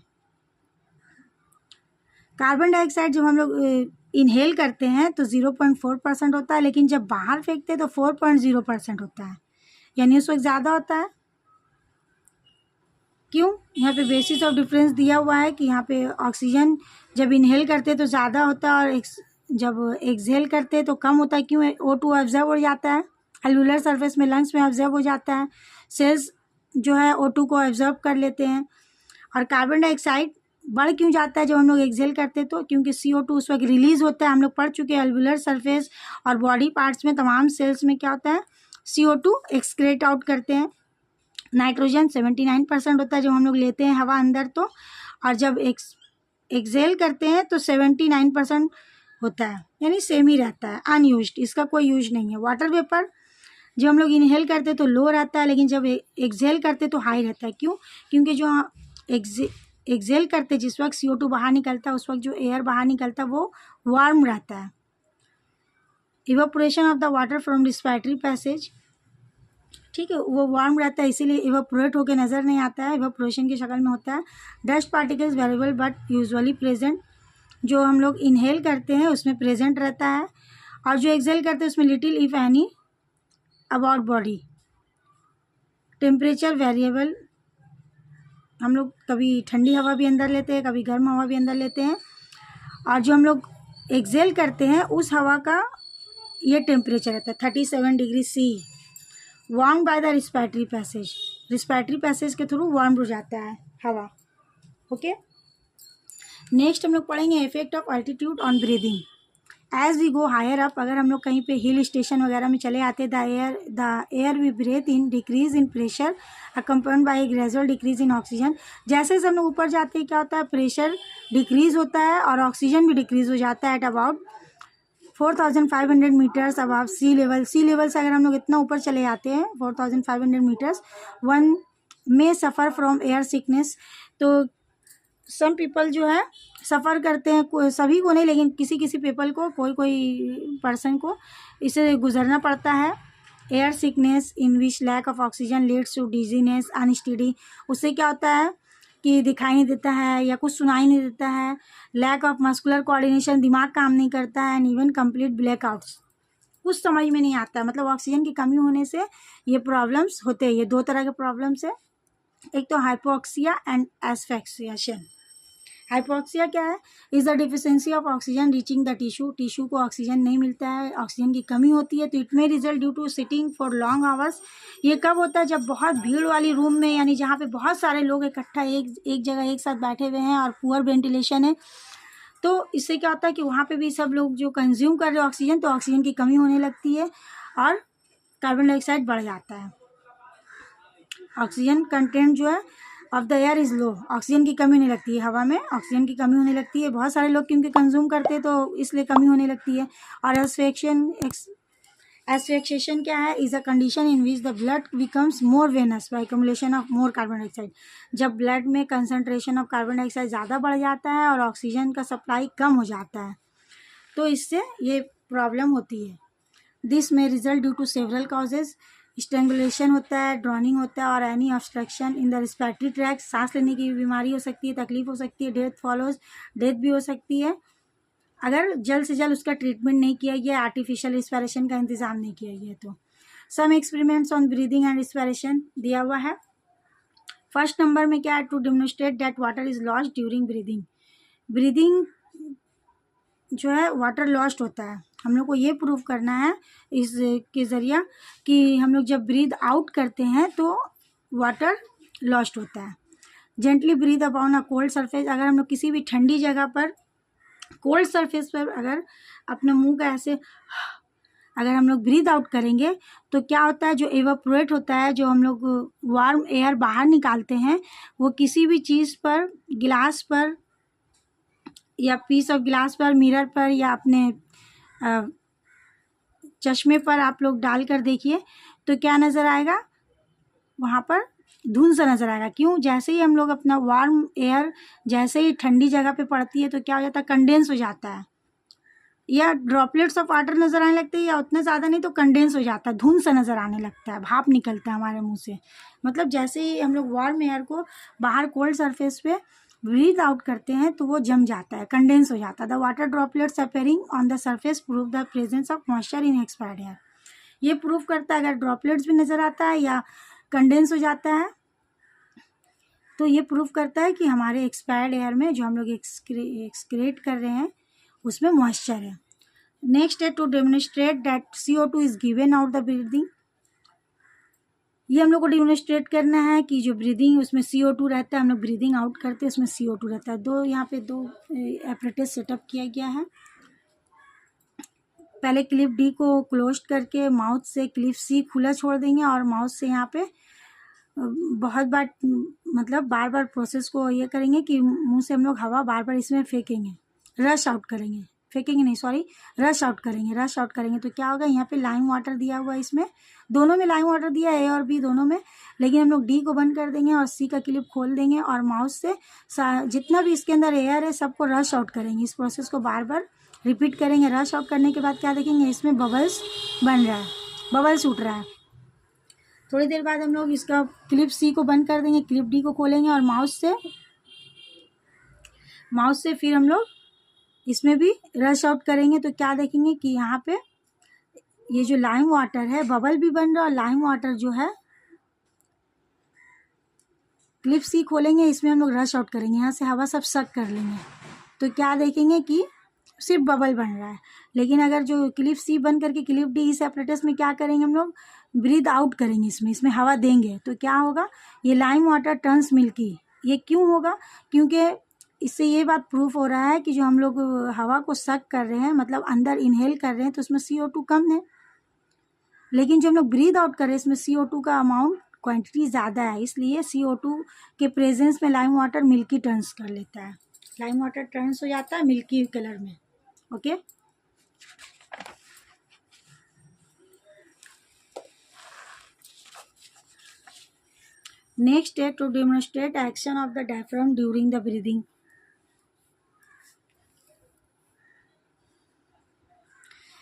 कार्बन डाइऑक्साइड जब हम लोग इनहेल करते हैं तो 0.4% होता है, लेकिन जब बाहर फेंकते हैं तो 4.0% होता है, यानी उस वक्त ज़्यादा होता है। क्यों, यहाँ पे बेसिस ऑफ डिफरेंस दिया हुआ है कि यहाँ पे ऑक्सीजन जब इनहेल करते हैं तो ज़्यादा होता है और जब एक्सहेल करते हैं तो कम होता है। क्यों, O2 ऑब्जर्व हो जाता है, एल्वुलर सरफेस में लंग्स में ऑब्जर्व हो जाता है, सेल्स जो है O2 को ऑब्जर्व कर लेते हैं। और कार्बन डाइऑक्साइड बढ़ क्यों जाता है जब हम लोग एक्सहेल करते हैं, तो क्योंकि CO2 उस वक्त रिलीज़ होता है। हम लोग पढ़ चुके हैं एल्वुलर सरफेस और बॉडी पार्ट्स में तमाम सेल्स में क्या होता है CO2 एक्सक्रेट आउट करते हैं। नाइट्रोजन 79% होता है जब हम लोग लेते हैं हवा अंदर तो, और जब एक्सहेल करते हैं तो 79% होता है, यानी सेम ही रहता है, अनयूज्ड, इसका कोई यूज नहीं है। वाटर वेपर जब हम लोग इनहेल करते हैं तो लो रहता है, लेकिन जब एक्सहेल करते तो हाई रहता है। क्यों? क्योंकि जो एक्सहेल करते जिस वक्त CO2 बाहर निकलता है, उस वक्त जो एयर बाहर निकलता है वो वार्म रहता है। Evaporation of the water from respiratory passage, ठीक है, वो वार्म रहता है, इसीलिए इवेपोरेट होकर नज़र नहीं आता है, इवेपोरेशन की शक्ल में होता है। Dust particles variable but usually present, जो हम लोग इनहेल करते हैं उसमें प्रेजेंट रहता है, और जो एक्सहेल करते हैं उसमें little if any about body. Temperature variable, हम लोग कभी ठंडी हवा भी अंदर लेते हैं, कभी गर्म हवा भी अंदर लेते हैं, और जो हम लोग एक्सहेल करते हैं उस हवा का ये टेम्परेचर रहता है 37 degree C। Warm by the respiratory passage, respiratory passage के थ्रू वार्म हो जाता है हवा। ओके, नेक्स्ट हम लोग पढ़ेंगे effect of altitude on breathing. As we go higher up, अगर हम लोग कहीं पे हिल स्टेशन वगैरह में चले आते, the air we breathe in decrease in pressure accompanied by gradual decrease in oxygen. जैसे जैसे हम लोग ऊपर जाते हैं क्या होता है, प्रेशर डिक्रीज होता है और ऑक्सीजन भी डिक्रीज हो जाता है at about 4500 metres above sea level. Sea level से अगर हम लोग इतना ऊपर चले जाते हैं 4500 मीटर्स, वन में सफ़र फ्रॉम एयर सिकनेस। तो सम पीपल जो है सफ़र करते हैं, सभी को नहीं लेकिन किसी किसी पीपल को, कोई कोई पर्सन को इसे गुजरना पड़ता है। Air sickness in which lack of oxygen leads to dizziness unsteady, उससे क्या होता है कि दिखाई नहीं देता है या कुछ सुनाई नहीं देता है। लैक ऑफ मस्कुलर कोऑर्डिनेशन, दिमाग काम नहीं करता है। एंड इवन कंप्लीट ब्लैकआउट्स, कुछ समझ में नहीं आता है, मतलब ऑक्सीजन की कमी होने से ये प्रॉब्लम्स होते हैं। ये दो तरह के प्रॉब्लम्स है, एक तो हाइपोक्सिया एंड एस्फिक्सिएशन। हाइपोक्सिया क्या है? Is the deficiency of oxygen reaching the tissue, tissue को ऑक्सीजन नहीं मिलता है, ऑक्सीजन की कमी होती है। तो it may result due to sitting for long hours. ये कब होता है? जब बहुत भीड़ वाली रूम में, यानी जहाँ पे बहुत सारे लोग इकट्ठा एक जगह एक साथ बैठे हुए हैं और पुअर वेंटिलेशन है, तो इससे क्या होता है कि वहाँ पे भी सब लोग जो कंज्यूम कर रहे हैं ऑक्सीजन, तो ऑक्सीजन की कमी होने लगती है और कार्बन डाइऑक्साइड बढ़ जाता है। ऑक्सीजन कंटेंट जो है of the air is low, oxygen की कमी होने लगती है, हवा में ऑक्सीजन की कमी होने लगती है। बहुत सारे लोग क्योंकि कंज्यूम करते हैं तो इसलिए कमी होने लगती है। और एस्फिक्सिएशन क्या है? Is a condition in which the blood becomes more venous by accumulation of more carbon dioxide. जब ब्लड में कंसनट्रेशन ऑफ कार्बन डाइऑक्साइड ज़्यादा बढ़ जाता है और ऑक्सीजन का सप्लाई कम हो जाता है, तो इससे ये प्रॉब्लम होती है। दिस में result due to several causes, strangulation होता है, ड्रॉनिंग होता है, और any obstruction in the respiratory tract, सांस लेने की बीमारी हो सकती है, तकलीफ हो सकती है, डेथ फॉलोज, डेथ भी हो सकती है अगर जल्द से जल्द उसका ट्रीटमेंट नहीं किया गया, आर्टिफिशियल रिस्पिरेशन का इंतजाम नहीं किया गया तो। Some experiments on breathing and respiration दिया हुआ है। फर्स्ट नंबर में क्या है? To demonstrate that water is lost during breathing. Breathing जो है वाटर लॉस्ट होता है, हम लोग को ये प्रूव करना है इसके ज़रिए कि हम लोग जब ब्रीद आउट करते हैं तो वाटर लॉस्ट होता है। Gently breathe upon a cold surface, अगर हम लोग किसी भी ठंडी जगह पर कोल्ड सरफेस पर अगर अपने मुंह का ऐसे अगर हम लोग ब्रीद आउट करेंगे तो क्या होता है? जो एवापोरेट होता है, जो हम लोग वार्म एयर बाहर निकालते हैं, वो किसी भी चीज़ पर, गिलास पर या पीस ऑफ गिलास पर, मिरर पर या अपने चश्मे पर आप लोग डाल कर देखिए तो क्या नज़र आएगा? वहाँ पर धुंध सा नज़र आएगा। क्यों? जैसे ही हम लोग अपना वार्म एयर जैसे ही ठंडी जगह पे पड़ती है तो क्या हो जाता है? कंडेंस हो जाता है, या ड्रॉपलेट्स ऑफ वाटर नज़र आने लगते हैं, या उतना ज़्यादा नहीं तो कंडेंस हो जाता है, धुंध सा नज़र आने लगता है, भाप निकलता है हमारे मुंह से। मतलब जैसे ही हम लोग वार्म एयर को बाहर कोल्ड सरफेस पे ब्रीथ आउट करते हैं तो वो जम जाता है, कंडेंस हो जाता है। The water droplets appearing on the surface prove the presence of moisture in expired air. ये प्रूव करता है अगर ड्रॉपलेट्स भी नज़र आता है या कंडेंस हो जाता है तो ये प्रूव करता है कि हमारे एक्सपायर्ड एयर में जो हम लोग एक्सक्रेट कर रहे हैं उसमें मॉइस्चर है। नेक्स्ट है to demonstrate that CO2 is given out the breathing. ये हम लोग को डेमोन्स्ट्रेट करना है कि जो ब्रीदिंग उसमें CO2 रहता है, हम लोग ब्रीदिंग आउट करते हैं उसमें CO2 रहता है। यहाँ पे दो एपरेटस सेटअप किया गया है। पहले क्लिप D को क्लोज करके माउथ से क्लिप C खुला छोड़ देंगे और माउथ से यहाँ पे बहुत बार, मतलब बार बार प्रोसेस को ये करेंगे कि मुंह से हम लोग हवा बार बार इसमें फेंकेंगे, रश आउट करेंगे। फेंकेंगे नहीं, सॉरी, रश आउट करेंगे तो क्या होगा, यहाँ पे लाइम वाटर दिया हुआ है, इसमें दोनों में लाइम वाटर दिया है, ए और बी दोनों में, लेकिन हम लोग डी को बंद कर देंगे और सी का क्लिप खोल देंगे और माउस से जितना भी इसके अंदर एयर है सबको रश आउट करेंगे। इस प्रोसेस को बार बार रिपीट करेंगे। रश आउट करने के बाद क्या देखेंगे, इसमें बबल्स बन रहा है, बबल्स उठ रहा है। थोड़ी देर बाद हम लोग इसका क्लिप सी को बंद कर देंगे, क्लिप डी को खोलेंगे और माउस से फिर हम लोग इसमें भी रश आउट करेंगे। तो क्या देखेंगे कि यहाँ पे ये जो लाइम वाटर है, बबल भी बन रहा है और लाइम वाटर जो है, क्लिप सी खोलेंगे, इसमें हम लोग रश आउट करेंगे, यहाँ से हवा सब सक कर लेंगे। तो क्या देखेंगे कि सिर्फ बबल बन रहा है। लेकिन अगर जो क्लिप सी बंद करके क्लिप डी, इस एपरेटस में क्या करेंगे, हम लोग ब्रीथ आउट करेंगे, इसमें हवा देंगे। तो क्या होगा, ये लाइम वाटर टर्न्स मिल्की। ये क्यों होगा, क्योंकि इससे ये बात प्रूफ हो रहा है कि जो हम लोग हवा को सक कर रहे हैं, मतलब अंदर इनहेल कर रहे हैं, तो उसमें CO2 कम है, लेकिन जो हम लोग ब्रीथ आउट कर रहे हैं इसमें CO2 का अमाउंट क्वांटिटी ज़्यादा है, इसलिए CO2 के प्रेजेंस में लाइम वाटर मिल्की टर्न्स कर लेता है, लाइम वाटर टर्न्स हो जाता है मिल्की कलर में। ओके, नेक्स्ट है to demonstrate action of the diaphragm during the breathing.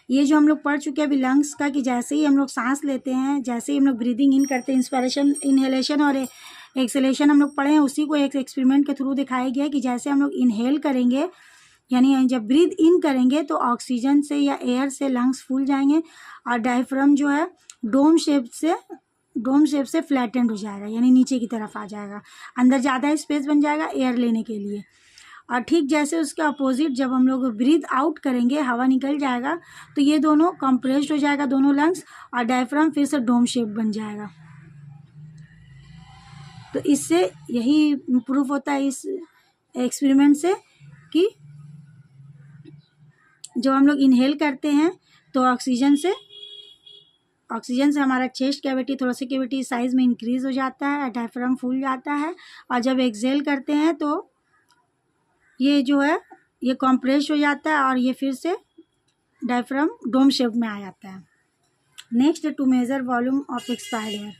ये जो हम लोग पढ़ चुके हैं अभी लंग्स का, कि जैसे ही हम लोग सांस लेते हैं, जैसे ही हम लोग ब्रीदिंग इन करते हैं, इंस्पिरेशन, इनहेलेशन और एक्सहेलेशन हम लोग पढ़े हैं, उसी को एक एक्सपेरिमेंट के थ्रू दिखाया गया है कि जैसे हम लोग इनहेल करेंगे, यानी जब ब्रीथ इन करेंगे तो ऑक्सीजन से या एयर से लंग्स फूल जाएंगे और डायफ्राम जो है डोम शेप से फ्लैटेंड हो जाएगा, यानी नीचे की तरफ आ जाएगा, अंदर ज़्यादा स्पेस बन जाएगा एयर लेने के लिए। और ठीक जैसे उसके अपोजिट जब हम लोग ब्रीथ आउट करेंगे, हवा निकल जाएगा, तो ये दोनों कंप्रेस्ड हो जाएगा, दोनों लंग्स, और डायफ्राम फिर से डोम शेप बन जाएगा। तो इससे यही प्रूफ होता है इस एक्सपेरिमेंट से कि जब हम लोग इनहेल करते हैं तो ऑक्सीजन से हमारा चेस्ट कैविटी, थोड़ा कैविटी साइज में इंक्रीज हो जाता है, डायफ्राम फूल जाता है, और जब एक्सहेल करते हैं तो ये जो है ये कंप्रेस हो जाता है और ये फिर से डायफ्राम डोम शेप में आ जाता है। Next to measure volume of expired air.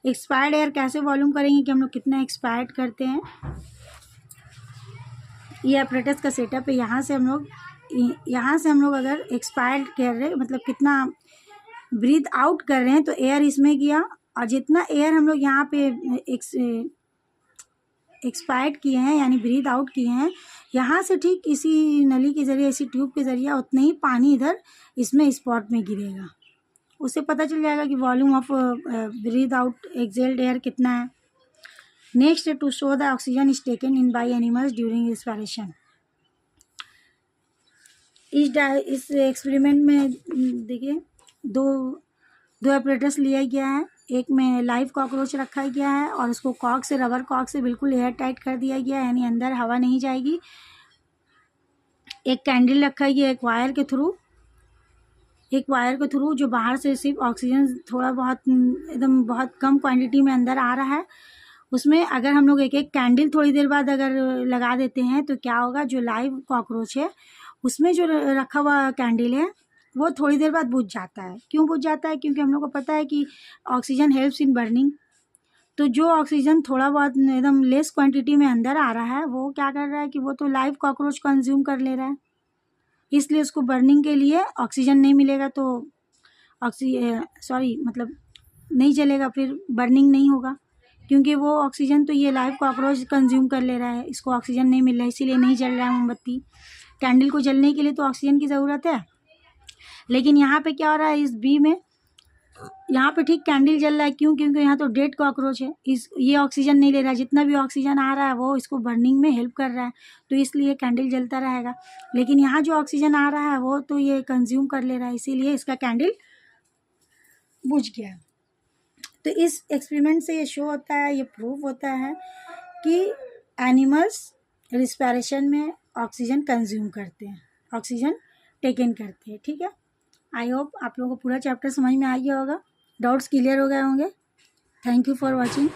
Expired air कैसे वॉल्यूम करेंगे कि हम लोग कितना एक्सपायर्ड करते हैं। ये अपरेटस का सेटअप है, यहाँ से हम लोग अगर एक्सपायर्ड कर रहे, मतलब कितना ब्रीथ आउट कर रहे हैं, तो एयर इसमें गया, और जितना एयर हम लोग यहाँ पे एक्सपायर्ड किए हैं, यानी ब्रीथ आउट किए हैं, यहाँ से ठीक इसी नली के ज़रिए, इसी ट्यूब के ज़रिए उतना ही पानी इधर इसमें स्पॉट में गिरेगा। उससे पता चल जाएगा कि volume of breath out exhaled air कितना है। Next to show the oxygen is taken in by animals during respiration. इस एक्सपेरिमेंट में देखिए दो एपरेटस लिया गया है, एक में लाइव कॉकरोच रखा गया है और उसको कॉक से, रबर कॉक से बिल्कुल एयर टाइट कर दिया गया है, यानी अंदर हवा नहीं जाएगी। एक कैंडल रखा गया एक वायर के थ्रू जो बाहर से सिर्फ ऑक्सीजन थोड़ा बहुत, एकदम बहुत कम क्वांटिटी में अंदर आ रहा है। उसमें अगर हम लोग एक कैंडल थोड़ी देर बाद अगर लगा देते हैं तो क्या होगा, जो लाइव कॉकरोच है उसमें जो रखा हुआ कैंडल है वो थोड़ी देर बाद बुझ जाता है। क्यों बुझ जाता है, क्योंकि हम लोग को पता है कि ऑक्सीजन हेल्प्स इन बर्निंग। तो जो ऑक्सीजन थोड़ा बहुत एकदम लेस क्वांटिटी में अंदर आ रहा है, वो क्या कर रहा है कि वो तो लाइव कॉकरोच कंज्यूम कर ले रहा है, इसलिए उसको बर्निंग के लिए ऑक्सीजन नहीं मिलेगा, तो मतलब नहीं चलेगा, फिर बर्निंग नहीं होगा, क्योंकि वो ऑक्सीजन तो ये लाइव कॉकरोच कंज्यूम कर ले रहा है, इसको ऑक्सीजन नहीं मिल रहा है, इसीलिए नहीं जल रहा है मोमबत्ती। कैंडल को जलने के लिए तो ऑक्सीजन की ज़रूरत है, लेकिन यहाँ पे क्या हो रहा है, इस बी में यहाँ पे ठीक कैंडल जल रहा है। क्यों, क्योंकि यहाँ तो डेड कॉकरोच है, ये ऑक्सीजन नहीं ले रहा है, जितना भी ऑक्सीजन आ रहा है वो इसको बर्निंग में हेल्प कर रहा है, तो इसलिए कैंडल जलता रहेगा। लेकिन यहाँ जो ऑक्सीजन आ रहा है वो तो ये कंज्यूम कर ले रहा है, इसीलिए इसका कैंडल बुझ गया। तो इस एक्सपेरिमेंट से ये शो होता है, ये प्रूव होता है कि एनिमल्स रिस्पिरेशन में ऑक्सीजन कंज्यूम करते हैं, ऑक्सीजन टेकन करते हैं। ठीक है, आई होप आप लोगों को पूरा चैप्टर समझ में आ गया होगा, डाउट्स क्लियर हो गए होंगे। Thank you for watching.